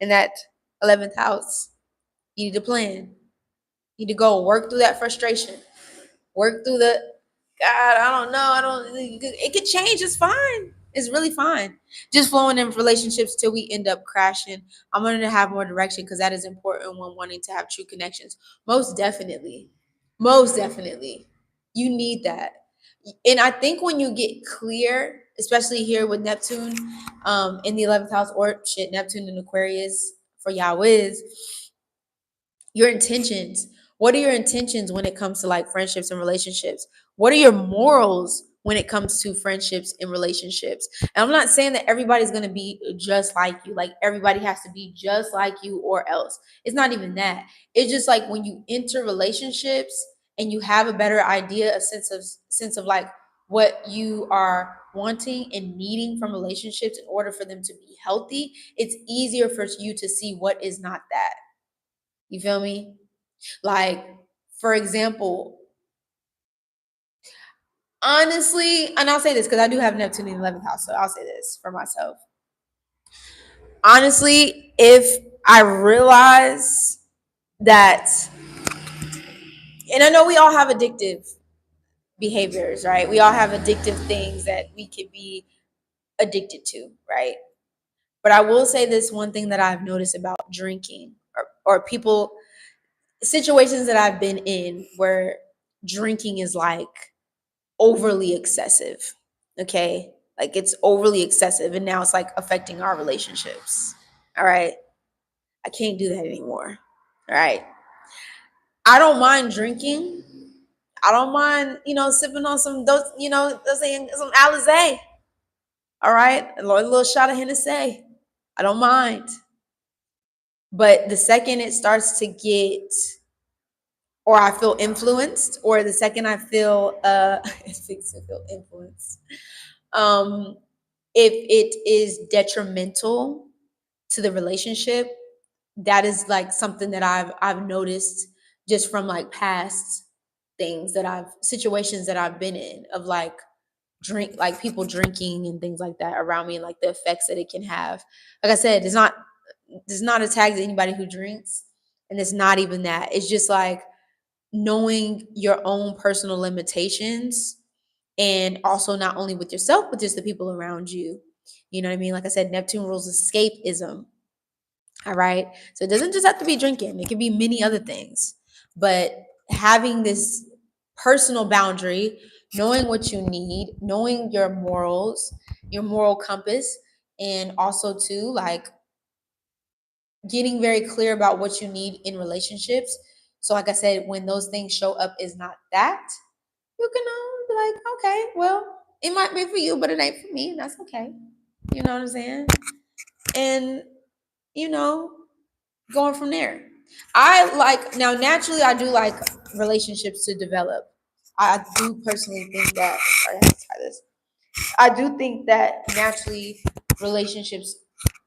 In that 11th house. You need to plan. You need to go work through that frustration. Work through God, I don't know. It could change. It's fine. It's really fine. Just flowing in relationships till we end up crashing. I'm going to have more direction because that is important when wanting to have true connections. Most definitely. Most definitely. You need that. And I think when you get clear, especially here with Neptune in the 11th house, or Neptune in Aquarius for y'all is your intentions. What are your intentions when it comes to like friendships and relationships? What are your morals when it comes to friendships and relationships? And I'm not saying that everybody's going to be just like you, like everybody has to be just like you or else. It's not even that. It's just like when you enter relationships and you have a better idea, a sense of like what you are wanting and needing from relationships in order for them to be healthy, it's easier for you to see what is not that. You feel me? Like, for example, honestly, and I'll say this because I do have Neptune in the 11th house, so I'll say this for myself. Honestly, if I realize that, and I know we all have addictive behaviors, right? We all have addictive things that we could be addicted to, right? But I will say this one thing that I've noticed about drinking or people, situations that I've been in where drinking is like overly excessive. Okay. Like it's overly excessive. And now it's like affecting our relationships. All right. I can't do that anymore. All right. I don't mind drinking. I don't mind, sipping on some, those, some Alizé. All right. A little shot of Hennessy. I don't mind. But the second it starts to get, or I feel influenced, or the second I feel, it makes me feel influenced. If it is detrimental to the relationship, that is like something that I've noticed just from like past things that situations that I've been in of like like people drinking and things like that around me, and like the effects that it can have. Like I said, it's not a tag to anybody who drinks, and it's not even that. It's just like knowing your own personal limitations, and also not only with yourself but just the people around you. You know what I mean? Like I said, Neptune rules escapism. All right. So it doesn't just have to be drinking, it can be many other things. But having this personal boundary, knowing what you need, knowing your morals, your moral compass, and also too like getting very clear about what you need in relationships. So like I said, when those things show up is not that, you can be like, okay, well, it might be for you, but it ain't for me, and that's okay. You know what I'm saying? And going from there. I like, now naturally I do like relationships to develop. I do personally think that, sorry, I have to try this. I do think that naturally relationships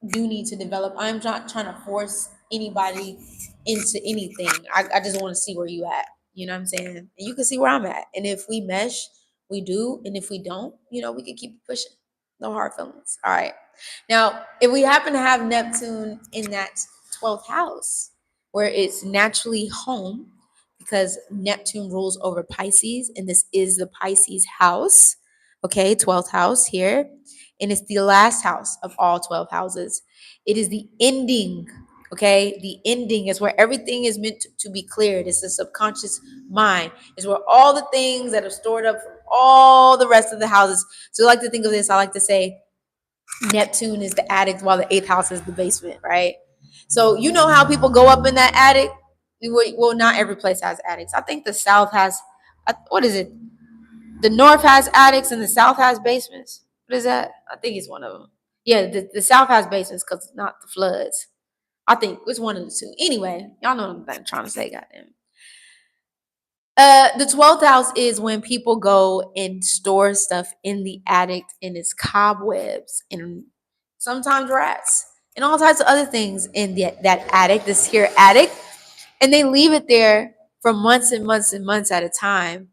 do need to develop. I'm not trying to force anybody into anything. I just want to see where you at. You know what I'm saying? And you can see where I'm at. And if we mesh, we do. And if we don't, we can keep pushing. No hard feelings. All right. Now, if we happen to have Neptune in that 12th house, where it's naturally home, because Neptune rules over Pisces, and this is the Pisces house. Okay, 12th house here. And it's the last house of all 12 houses. It is the ending. Okay, the ending is where everything is meant to be cleared. It's the subconscious mind. It's where all the things that are stored up from all the rest of the houses. So I like to think of this, I like to say Neptune is the attic while the 8th house is the basement, right? So you know how people go up in that attic? Well, not every place has attics. I think the South has, what is it? The North has attics and the South has basements. What is that? I think it's one of them. Yeah, the South has basements because not the floods. I think it's one of the two. Anyway, y'all know what I'm trying to say, goddamn. The 12th house is when people go and store stuff in the attic, and it's cobwebs and sometimes rats and all types of other things in that attic, this here attic, and they leave it there for months and months and months at a time,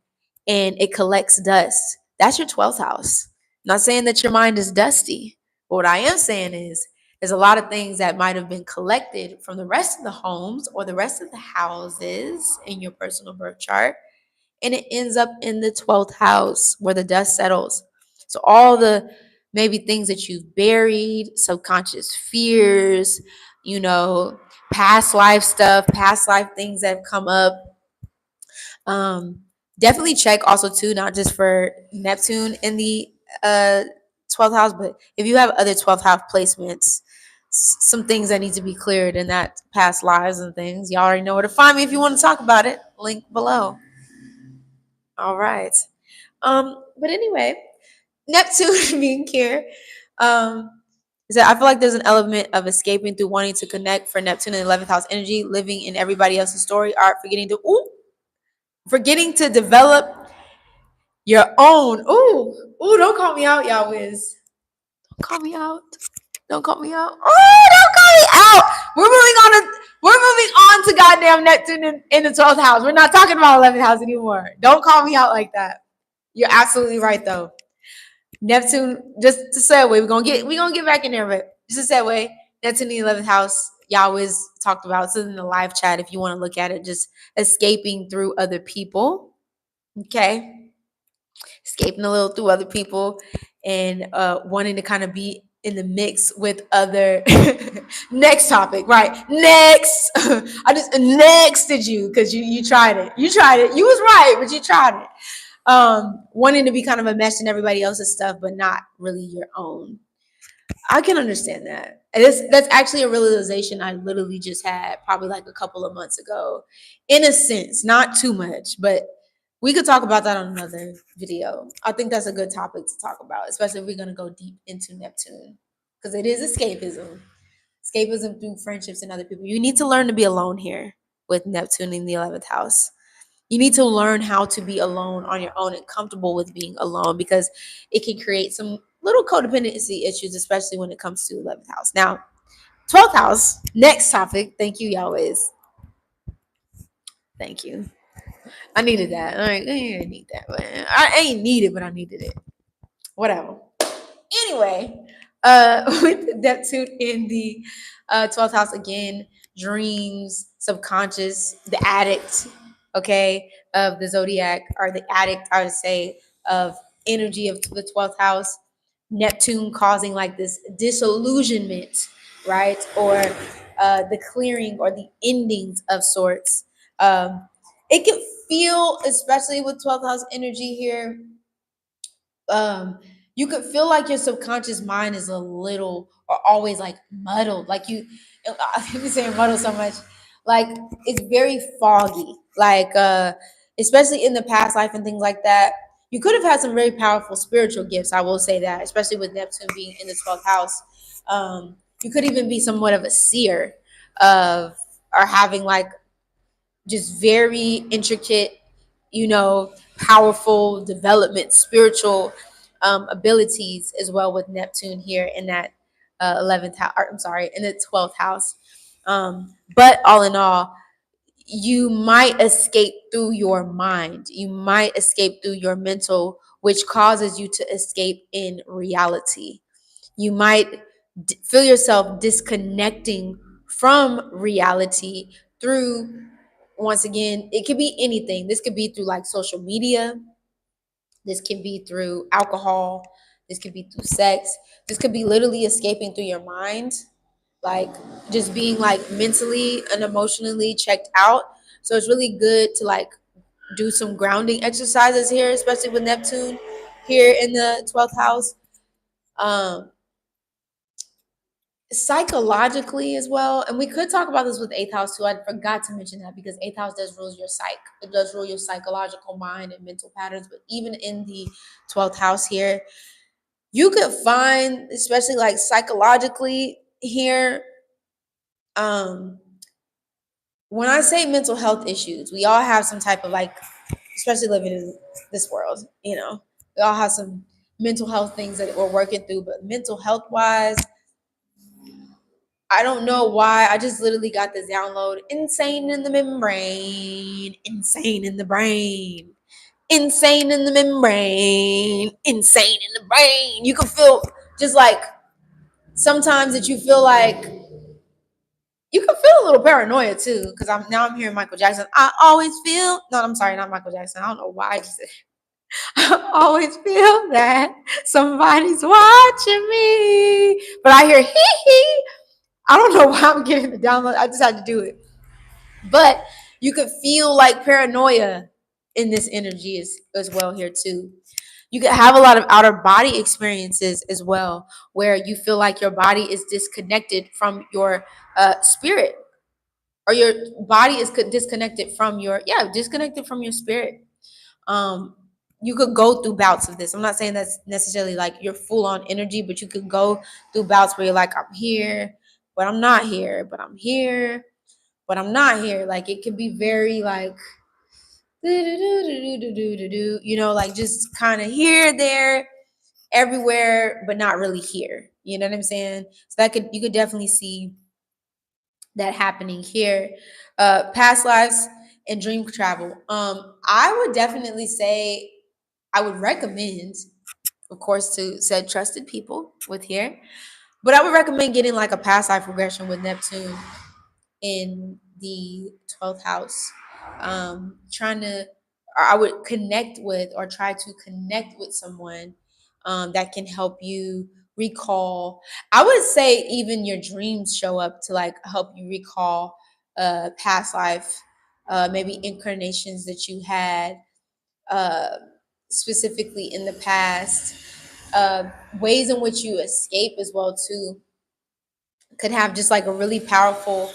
and it collects dust. That's your 12th house. I'm not saying that your mind is dusty, but what I am saying is there's a lot of things that might have been collected from the rest of the homes or the rest of the houses in your personal birth chart, and it ends up in the 12th house where the dust settles. So all the maybe things that you've buried, subconscious fears, past life stuff, past life things that have come up. Definitely check also too, not just for Neptune in the 12th house, but if you have other 12th house placements, some things that need to be cleared in that past lives and things, y'all already know where to find me if you want to talk about it. Link below. All right. But anyway, Neptune being here. So I feel like there's an element of escaping through wanting to connect for Neptune and 11th house energy, living in everybody else's story, art, forgetting to develop your own. Don't call me out, y'all whiz. Don't call me out. Don't call me out. Don't call me out. We're moving on to goddamn Neptune in the 12th house. We're not talking about 11th house anymore. Don't call me out like that. You're absolutely right though. Neptune, just to segue, we're gonna get back in there, but just a segue. Neptune in the 11th house, y'all always talked about. It's in the live chat if you want to look at it, just escaping through other people. Okay. Escaping a little through other people and wanting to kind of be in the mix with other next topic, right? Next. I just nexted you because you tried it. You tried it. You was right, but you tried it. Wanting to be kind of a mesh in everybody else's stuff, but not really your own. I can understand that. And that's actually a realization I literally just had probably like a couple of months ago. In a sense, not too much, but we could talk about that on another video. I think that's a good topic to talk about, especially if we're going to go deep into Neptune, because it is escapism. Escapism through friendships and other people. You need to learn to be alone here with Neptune in the 11th house. You need to learn how to be alone on your own and comfortable with being alone, because it can create some little codependency issues, especially when it comes to 11th house. Now, 12th house, next topic. Thank you, Yahweh. Thank you. I needed that. All right, I didn't need that, man. I ain't need it, but I needed it. Whatever. Anyway, with Neptune in the 12th house again, dreams, subconscious, the addict, okay, of the zodiac, or the addict, I would say, of energy of the 12th house. Neptune causing like this disillusionment, right? Or the clearing or the endings of sorts. It can feel, especially with 12th house energy here, you could feel like your subconscious mind is a little or always like muddled. Like I think we saying muddled so much. Like it's very foggy. Like especially in the past life and things like that. You could have had some very powerful spiritual gifts. I will say that, especially with Neptune being in the 12th house. You could even be somewhat of a seer of or having like just very intricate, powerful development, spiritual abilities as well with Neptune here in that 11th house. I'm sorry, in the 12th house. But all in all, you might escape through your mind. You might escape through your mental, which causes you to escape in reality. You might feel yourself disconnecting from reality through, once again, it could be anything. This could be through like social media. This can be through alcohol. This could be through sex. This could be literally escaping through your mind, like just being like mentally and emotionally checked out. So it's really good to like do some grounding exercises here, especially with Neptune here in the 12th house. Psychologically as well, and we could talk about this with 8th house too. I forgot to mention that because 8th house does rule your psyche. It does rule your psychological mind and mental patterns. But even in the 12th house here, you could find, especially like psychologically here, when I say mental health issues, we all have some type of like, especially living in this world, we all have some mental health things that we're working through. But mental health wise, I don't know why. I just literally got this download. Insane in the membrane. Insane in the brain. Insane in the membrane. Insane in the brain. You can feel just like sometimes that you feel like you can feel a little paranoia too. Because I'm hearing Michael Jackson. I always feel, no, I'm sorry, not Michael Jackson. I don't know why I just said I always feel that somebody's watching me. But I hear hee hee. I don't know why I'm getting the download. I just had to do it. But you could feel like paranoia in this energy as well here too. You could have a lot of outer body experiences as well, where you feel like your body is disconnected from your spirit, or your body is disconnected from your disconnected from your spirit. um you could go through bouts of this. I'm not saying that's necessarily like your full on energy, but you could go through bouts where you're like, I'm here but I'm not here, but I'm here but I'm not here. Like it could be very like like just kind of here, there, everywhere, but not really here. You know what I'm saying? So that you could definitely see that happening here. Past lives and dream travel. I would definitely say I would recommend, of course, to said trusted people with here, but I would recommend getting like a past life regression with Neptune in the 12th house. Trying to, or I would connect with, or try to connect with someone that can help you recall. I would say even your dreams show up to like help you recall past life, maybe incarnations that you had uh, specifically in the past, uh, ways in which you escape as well too could have just like a really powerful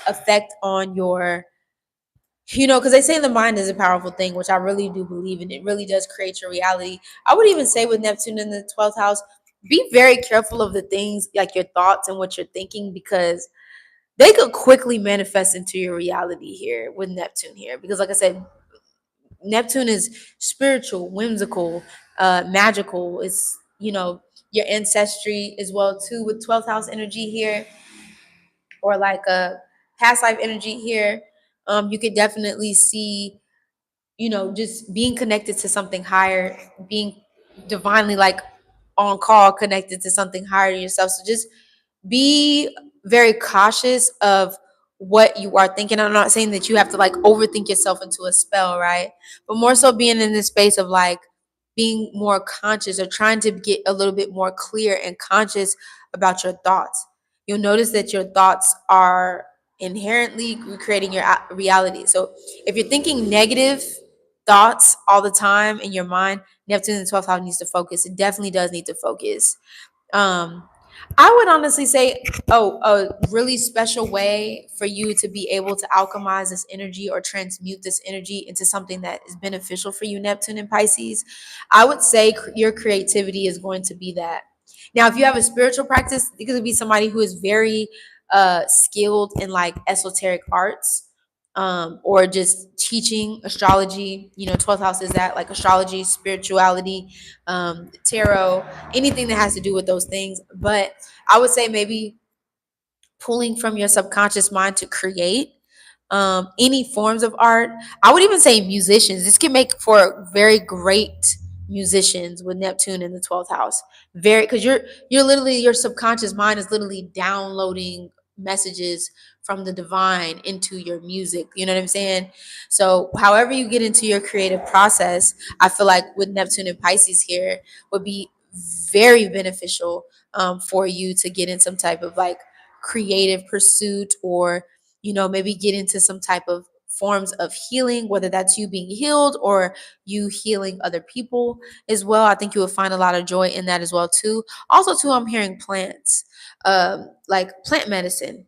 effect on your, because they say the mind is a powerful thing, which I really do believe in. It really does create your reality. I would even say with Neptune in the 12th house, be very careful of the things like your thoughts and what you're thinking, because they could quickly manifest into your reality here with Neptune here. Because like I said, Neptune is spiritual, whimsical, magical. It's, your ancestry as well too, with 12th house energy here, or like a past life energy here. You could definitely see, just being connected to something higher, being divinely like on call, connected to something higher than yourself. So just be very cautious of what you are thinking. I'm not saying that you have to like overthink yourself into a spell, right? But more so being in this space of like being more conscious, or trying to get a little bit more clear and conscious about your thoughts. You'll notice that your thoughts are inherently creating your reality. So if you're thinking negative thoughts all the time in your mind, Neptune in the 12th house needs to focus. It definitely does need to focus. um I would honestly say, a really special way for you to be able to alchemize this energy or transmute this energy into something that is beneficial for you, Neptune and Pisces, I would say your creativity is going to be that. Now, if you have a spiritual practice, it could be somebody who is very skilled in like esoteric arts, or just teaching astrology. 12th house is that, like astrology, spirituality, tarot, anything that has to do with those things. But I would say maybe pulling from your subconscious mind to create any forms of art. I would even say musicians. This can make for very great musicians with Neptune in the 12th house. Very, because you're literally, your subconscious mind is literally downloading messages from the divine into your music. You know what I'm saying? So however you get into your creative process, I feel like with Neptune and Pisces here would be very beneficial for you to get in some type of like creative pursuit, or maybe get into some type of forms of healing, whether that's you being healed or you healing other people as well. I think you will find a lot of joy in that as well too. Also too, I'm hearing plants, like plant medicine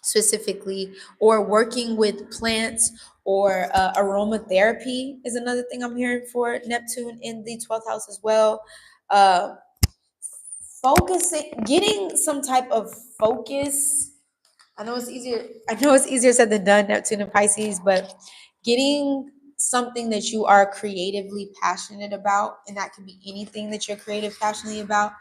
specifically, or working with plants, or aromatherapy is another thing I'm hearing for Neptune in the 12th house as well. uh, Focusing, getting some type of focus. I know it's easier said than done, Neptune and Pisces, but getting something that you are creatively passionate about, and that can be anything that you're creative passionately about,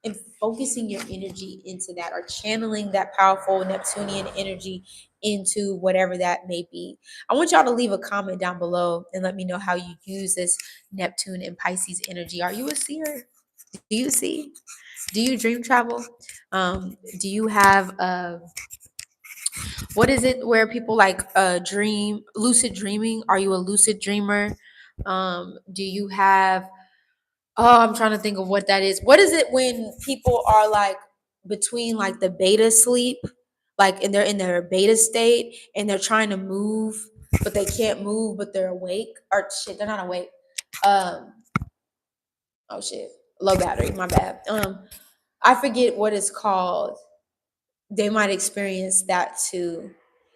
and focusing your energy into that, or channeling that powerful Neptunian energy into whatever that may be. I want y'all to leave a comment down below and let me know how you use this Neptune and Pisces energy. Are you a seer? Do you see? Do you dream travel? Do you have what is it where people like dream, lucid dreaming? Are you a lucid dreamer? Do you have, oh, I'm trying to think of what that is. What is it when people are like between like the beta sleep, like, and they're in their beta state and they're trying to move but they can't move, but they're awake, or shit, they're not awake. um Oh shit, low battery. My bad. I forget what it's called. They might experience that too.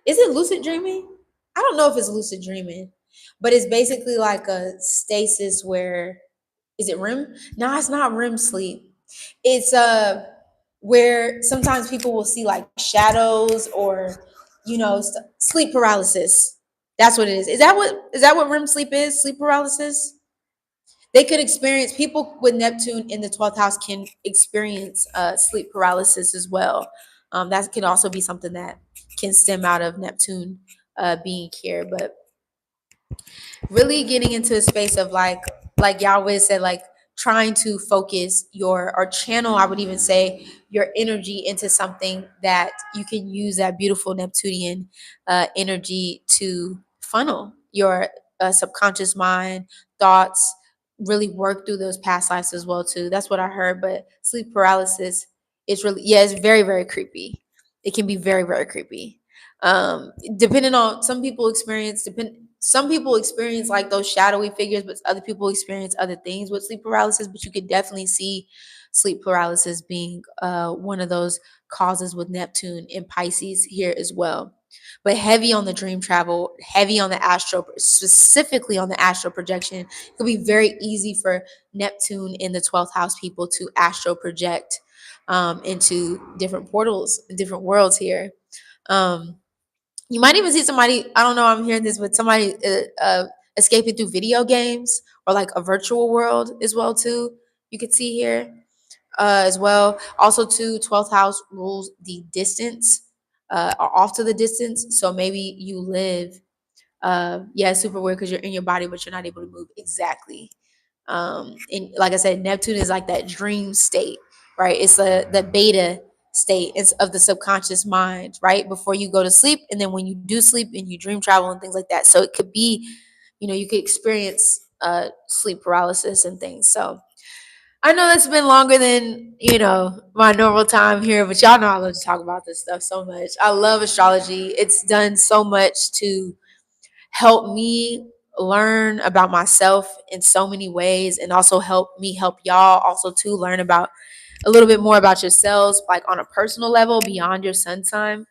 Is it lucid dreaming? I don't know if it's lucid dreaming, but it's basically like a stasis where, is it REM? No, it's not REM sleep. It's where sometimes people will see like shadows or sleep paralysis. That's what it is. Is that what REM sleep is? Sleep paralysis? They could experience, people with Neptune in the 12th house can experience sleep paralysis as well. That can also be something that can stem out of Neptune being here. But really getting into a space of like Yahweh said, like trying to focus your, or channel, I would even say, your energy into something that you can use that beautiful Neptunian energy to funnel your subconscious mind, thoughts, really work through those past lives as well too. That's what I heard. But sleep paralysis is really, yeah, it's very, very creepy. It can be very, very creepy. Depending on, some people experience like those shadowy figures, but other people experience other things with sleep paralysis. But you could definitely see sleep paralysis being one of those causes with Neptune in Pisces here as well. But heavy on the dream travel, heavy on the astro, specifically on the astral projection. It could be very easy for Neptune in the 12th house people to astral project into different portals, different worlds here. Um, you might even see somebody, I don't know, I'm hearing this, but somebody escaping through video games or like a virtual world as well too. You could see here as well. Also too, 12th house rules the distance, or off to the distance. So maybe you live, yeah, it's super weird because you're in your body, but you're not able to move exactly. And like I said, Neptune is like that dream state, right? It's the beta state. It's of the subconscious mind, right? Before you go to sleep, and then when you do sleep and you dream travel and things like that. So it could be, you could experience sleep paralysis and things. So I know that's been longer than my normal time here, but y'all know I love to talk about this stuff so much. I love astrology. It's done so much to help me learn about myself in so many ways, and also help me help y'all also to learn about a little bit more about yourselves, like on a personal level beyond your sun sign.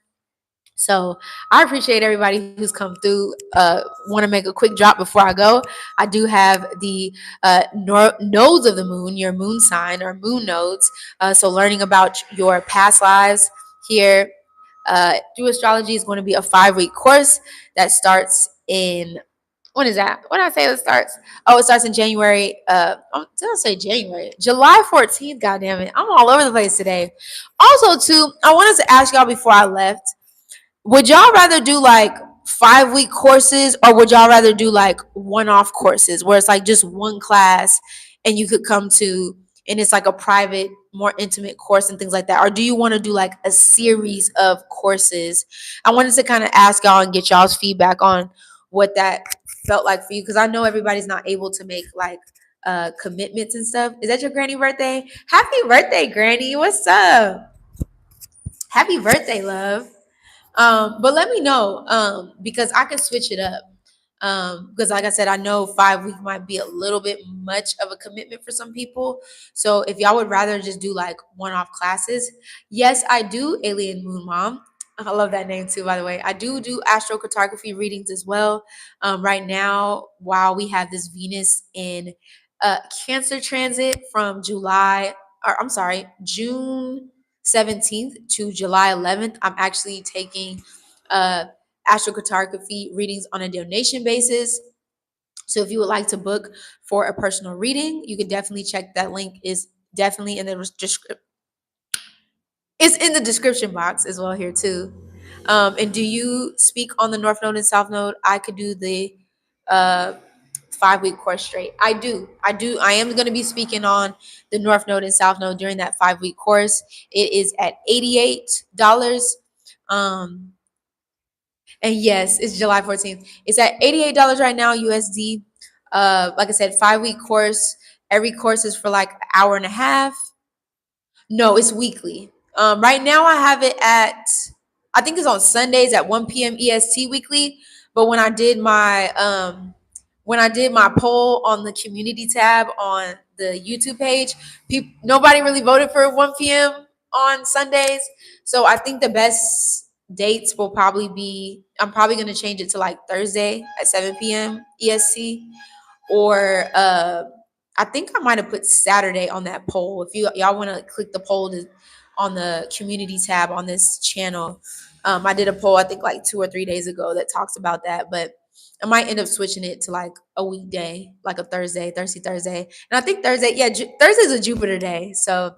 So I appreciate everybody who's come through. Want to make a quick drop before I go. I do have the nodes of the moon, your moon sign or moon nodes. So learning about your past lives here through astrology is going to be a 5-week course that starts in, when is that? When I say it starts? Oh, it starts in January. Did I say January? July 14th. God damn it. I'm all over the place today. Also, too, I wanted to ask y'all before I left, would y'all rather do like 5-week courses, or would y'all rather do like one-off courses where it's like just one class and you could come to, and it's like a private, more intimate course and things like that? Or do you want to do like a series of courses? I wanted to kind of ask y'all and get y'all's feedback on what that felt like for you, because I know everybody's not able to make like commitments and stuff. Is that your granny birthday? Happy birthday, Granny. What's up? Happy birthday, love. But let me know, because I can switch it up. Because like I said, I know 5 weeks might be a little bit much of a commitment for some people. So if y'all would rather just do like one-off classes, yes, I do. Alien Moon Mom. I love that name too, by the way. I do astrocartography readings as well. Right now, while we have this Venus in Cancer transit from June 17th to July 11th, I'm actually taking uh, astrocartography readings on a donation basis. So if you would like to book for a personal reading, you can definitely check that link. Is definitely in the description. It's in the description box as well here too. And do you speak on the North Node and South Node? I could do the uh, 5-week course straight. I do. I am going to be speaking on the North Node and South Node during that 5-week course. It is at $88. And yes, it's July 14th. It's at $88 right now, USD. Like I said, 5-week course. Every course is for like an hour and a half. No, it's weekly. Right now I have it at, I think it's on Sundays at 1 p.m. EST weekly. But when I did my poll on the community tab on the YouTube page, nobody really voted for 1 p.m. on Sundays. So I think the best dates will probably be, I'm probably going to change it to like Thursday at 7 p.m. EST, or I think I might have put Saturday on that poll. If y'all want to click the poll on the community tab on this channel, I did a poll I think like 2 or 3 days ago that talks about that, but I might end up switching it to like a weekday, like a Thursday. And I think Thursday, yeah, Thursday's a Jupiter day, so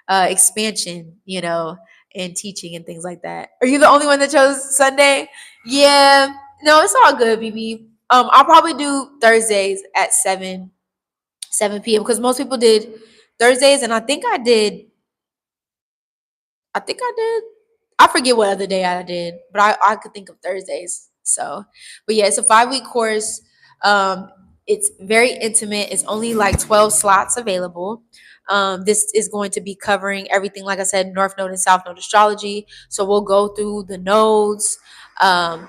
expansion, and teaching and things like that. Are you the only one that chose Sunday? Yeah, no, it's all good, BB. I'll probably do Thursdays at 7 p.m. because most people did Thursdays, and I think I did. I forget what other day I did, but I could think of Thursdays. So, but yeah, it's a 5-week course. Um, it's very intimate. It's only like 12 slots available. This is going to be covering everything, like I said, North Node and South Node astrology. So we'll go through the nodes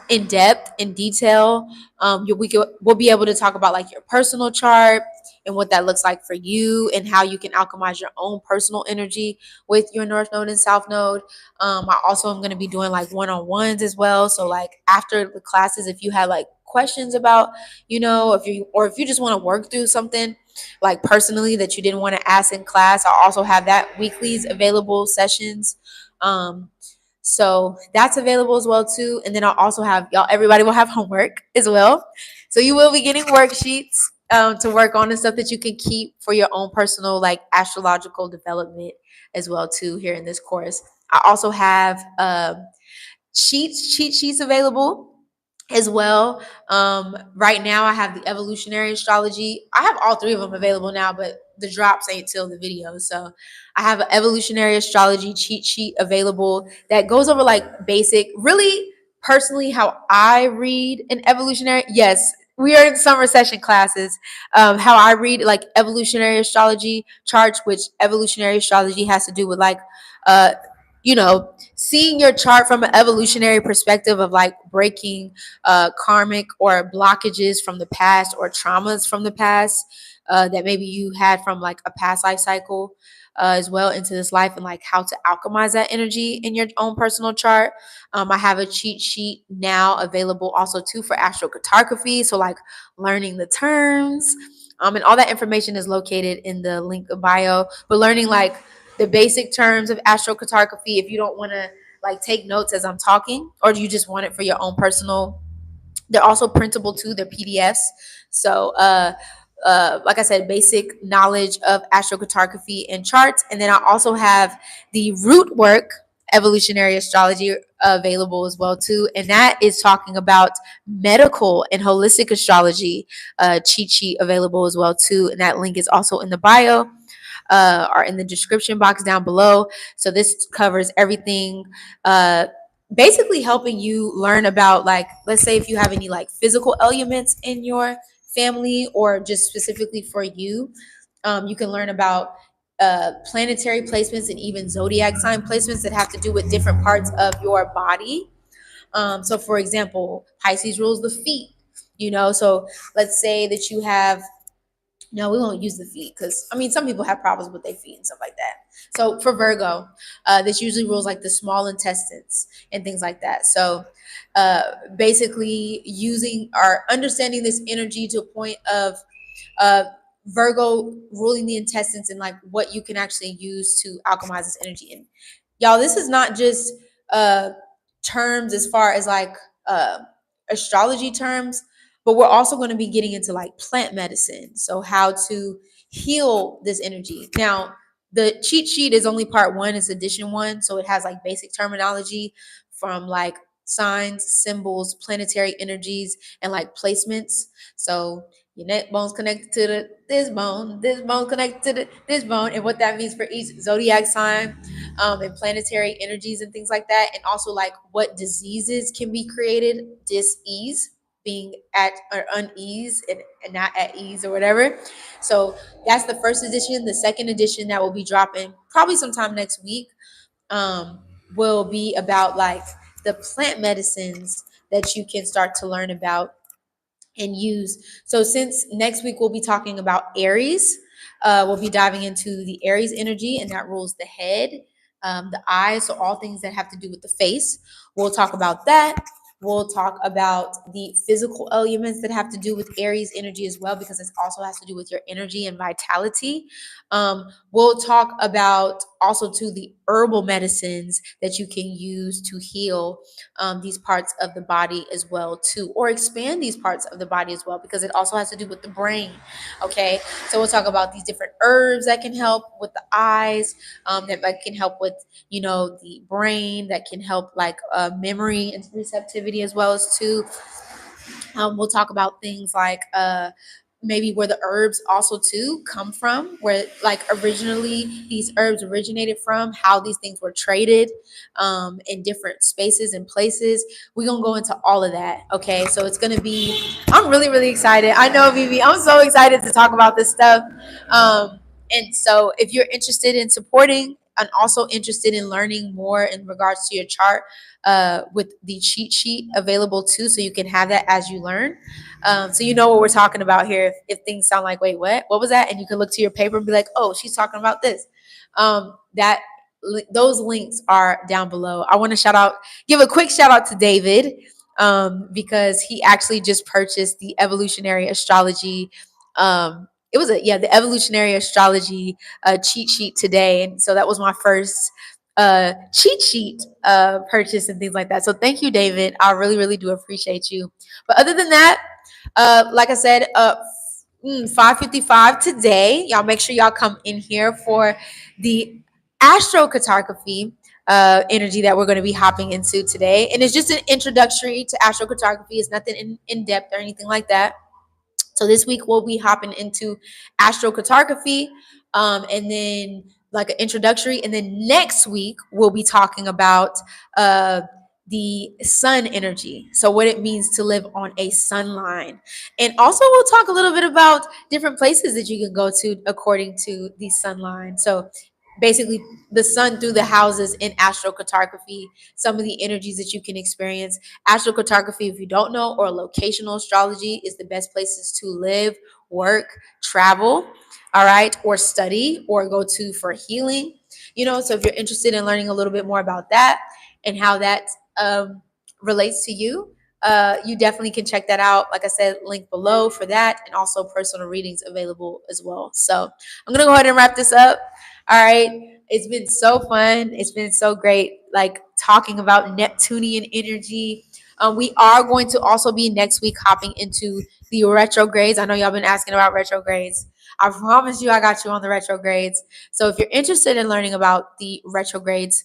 in depth, in detail. We'll be able to talk about like your personal chart and what that looks like for you, and how you can alchemize your own personal energy with your North Node and South Node. I also am going to be doing like one-on-ones as well. So like after the classes, if you have like questions about, if you just want to work through something like personally that you didn't want to ask in class, I also have that weekly's available sessions. So that's available as well too. And then I'll also have everybody will have homework as well. So you will be getting worksheets to work on, and stuff that you can keep for your own personal like astrological development as well too here in this course. I also have cheat sheets available as well. Right now I have the evolutionary astrology. I have all 3 of them available now, but the drops ain't till the video. So I have an evolutionary astrology cheat sheet available that goes over like basic, really personally how I read an evolutionary. Yes, we are in summer session classes. How I read like evolutionary astrology charts, which evolutionary astrology has to do with like seeing your chart from an evolutionary perspective of like breaking karmic or blockages from the past, or traumas from the past that maybe you had from like a past life cycle as well into this life, and like how to alchemize that energy in your own personal chart. I have a cheat sheet now available also too for astrocartography, so like learning the terms, and all that information is located in the link bio. But learning like the basic terms of astrocartography, if you don't want to like take notes as I'm talking, or you just want it for your own personal, they're also printable too. They're PDFs. So like I said, basic knowledge of astrocartography and charts. And then I also have the root work evolutionary astrology available as well too, and that is talking about medical and holistic astrology cheat sheet available as well too, and that link is also in the bio or in the description box down below. So this covers everything, basically helping you learn about, like, let's say if you have any like physical elements in your family, or just specifically for you, you can learn about planetary placements and even zodiac sign placements that have to do with different parts of your body. So for example, Pisces rules the feet, so let's say that you have, no, we won't use the feet because some people have problems with their feet and stuff like that. So for Virgo, this usually rules like the small intestines and things like that. So basically using or understanding this energy to a point of uh, Virgo ruling the intestines, and like what you can actually use to alchemize this energy. And y'all, this is not just terms as far as like astrology terms, but we're also going to be getting into like plant medicine. So how to heal this energy. Now, the cheat sheet is only part 1, it's edition 1. So it has like basic terminology from like signs, symbols, planetary energies, and like placements. So your neck bone's connected to this bone connected to this bone, and what that means for each zodiac sign, and planetary energies and things like that. And also like what diseases can be created, dis-ease, being at or unease and not at ease or whatever. So that's the first edition. The second edition that will be dropping probably sometime next week will be about like the plant medicines that you can start to learn about and use. So since next week we'll be talking about Aries, We'll be diving into the Aries energy, and that rules the head, the eyes, so all things that have to do with the face. We'll talk about that. We'll talk about the physical elements that have to do with Aries energy as well, because it also has to do with your energy and vitality. We'll talk about also to the herbal medicines that you can use to heal these parts of the body as well too, or expand these parts of the body as well, because it also has to do with the brain. Okay, so we'll talk about these different herbs that can help with the eyes, that can help with the brain, that can help like memory and receptivity as well as too. We'll talk about things like maybe where the herbs also too come from, where like originally these herbs originated from, how these things were traded in different spaces and places. We're gonna go into all of that. Okay, so it's gonna be, I'm really, really excited. I know, Vivi, I'm so excited to talk about this stuff. And so if you're interested in supporting and also interested in learning more in regards to your chart, with the cheat sheet available too, so you can have that as you learn. So you know what we're talking about here. If things sound like, wait, what was that? And you can look to your paper and be like, oh, she's talking about this. That those links are down below. I want to give a quick shout out to David, because he actually just purchased the evolutionary astrology. The evolutionary astrology cheat sheet today, and so that was my first cheat sheet purchase and things like that. So thank you, David. I really, really do appreciate you. But other than that, like I said, 5:55 today. Y'all make sure y'all come in here for the astrocartography energy that we're going to be hopping into today. And it's just an introductory to astrocartography. It's nothing in depth or anything like that. So this week we'll be hopping into astrocartography, and then like an introductory, and then next week we'll be talking about the sun energy. So what it means to live on a sun line, and also we'll talk a little bit about different places that you can go to according to the sun line. So basically the sun through the houses in astrocartography, some of the energies that you can experience. Astrocartography, if you don't know, or locational astrology, is the best places to live, work, travel, all right, or study, or go to for healing. So if you're interested in learning a little bit more about that and how that relates to you, you definitely can check that out. Like I said, link below for that, and also personal readings available as well. So I'm gonna go ahead and wrap this up. All right. It's been so fun. It's been so great, like talking about Neptunian energy. We are going to also be next week hopping into the retrogrades. I know y'all been asking about retrogrades. I promise you I got you on the retrogrades. So if you're interested in learning about the retrogrades,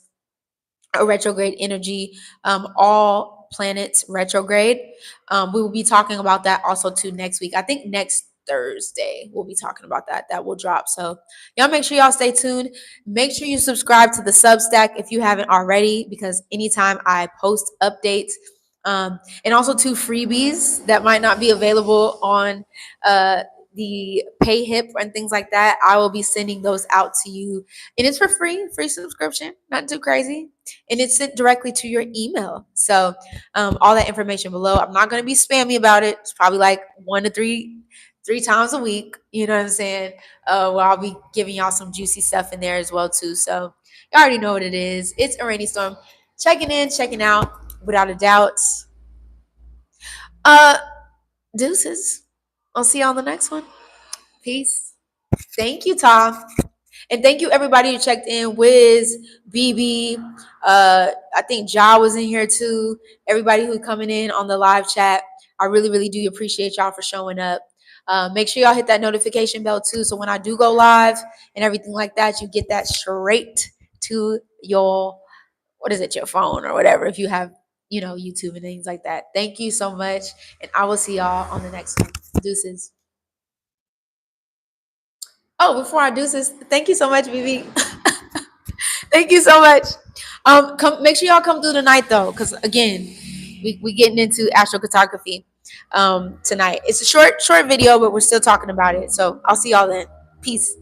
or retrograde energy, all planets retrograde, we will be talking about that also too next week. I think next Thursday we'll be talking about that will drop. So y'all make sure y'all stay tuned. Make sure you subscribe to the Substack if you haven't already, because anytime I post updates, and also two freebies that might not be available on the pay hip and things like that, I will be sending those out to you, and it's for free subscription, not too crazy, and it's sent directly to your email. So all that information below. I'm not going to be spammy about it. It's probably like 1 to 3 times a week, you know what I'm saying, where I'll be giving y'all some juicy stuff in there as well too. So you already know what it is. It's a rainy storm, checking in, checking out, without a doubt. Deuces. I'll see you on the next one. Peace. Thank you, Tom. And thank you, everybody who checked in. Wiz, BB, I think Ja was in here too. Everybody who's coming in on the live chat. I really, really do appreciate y'all for showing up. Make sure y'all hit that notification bell too, so when I do go live and everything like that, you get that straight to your, your phone or whatever, if you have, YouTube and things like that. Thank you so much, and I will see y'all on the next one. Deuces. Oh, before I do this, thank you so much, BB. Thank you so much. Come, make sure y'all come through tonight though, because again, we getting into astrocartography tonight. It's a short video, but we're still talking about it. So I'll see y'all then. Peace.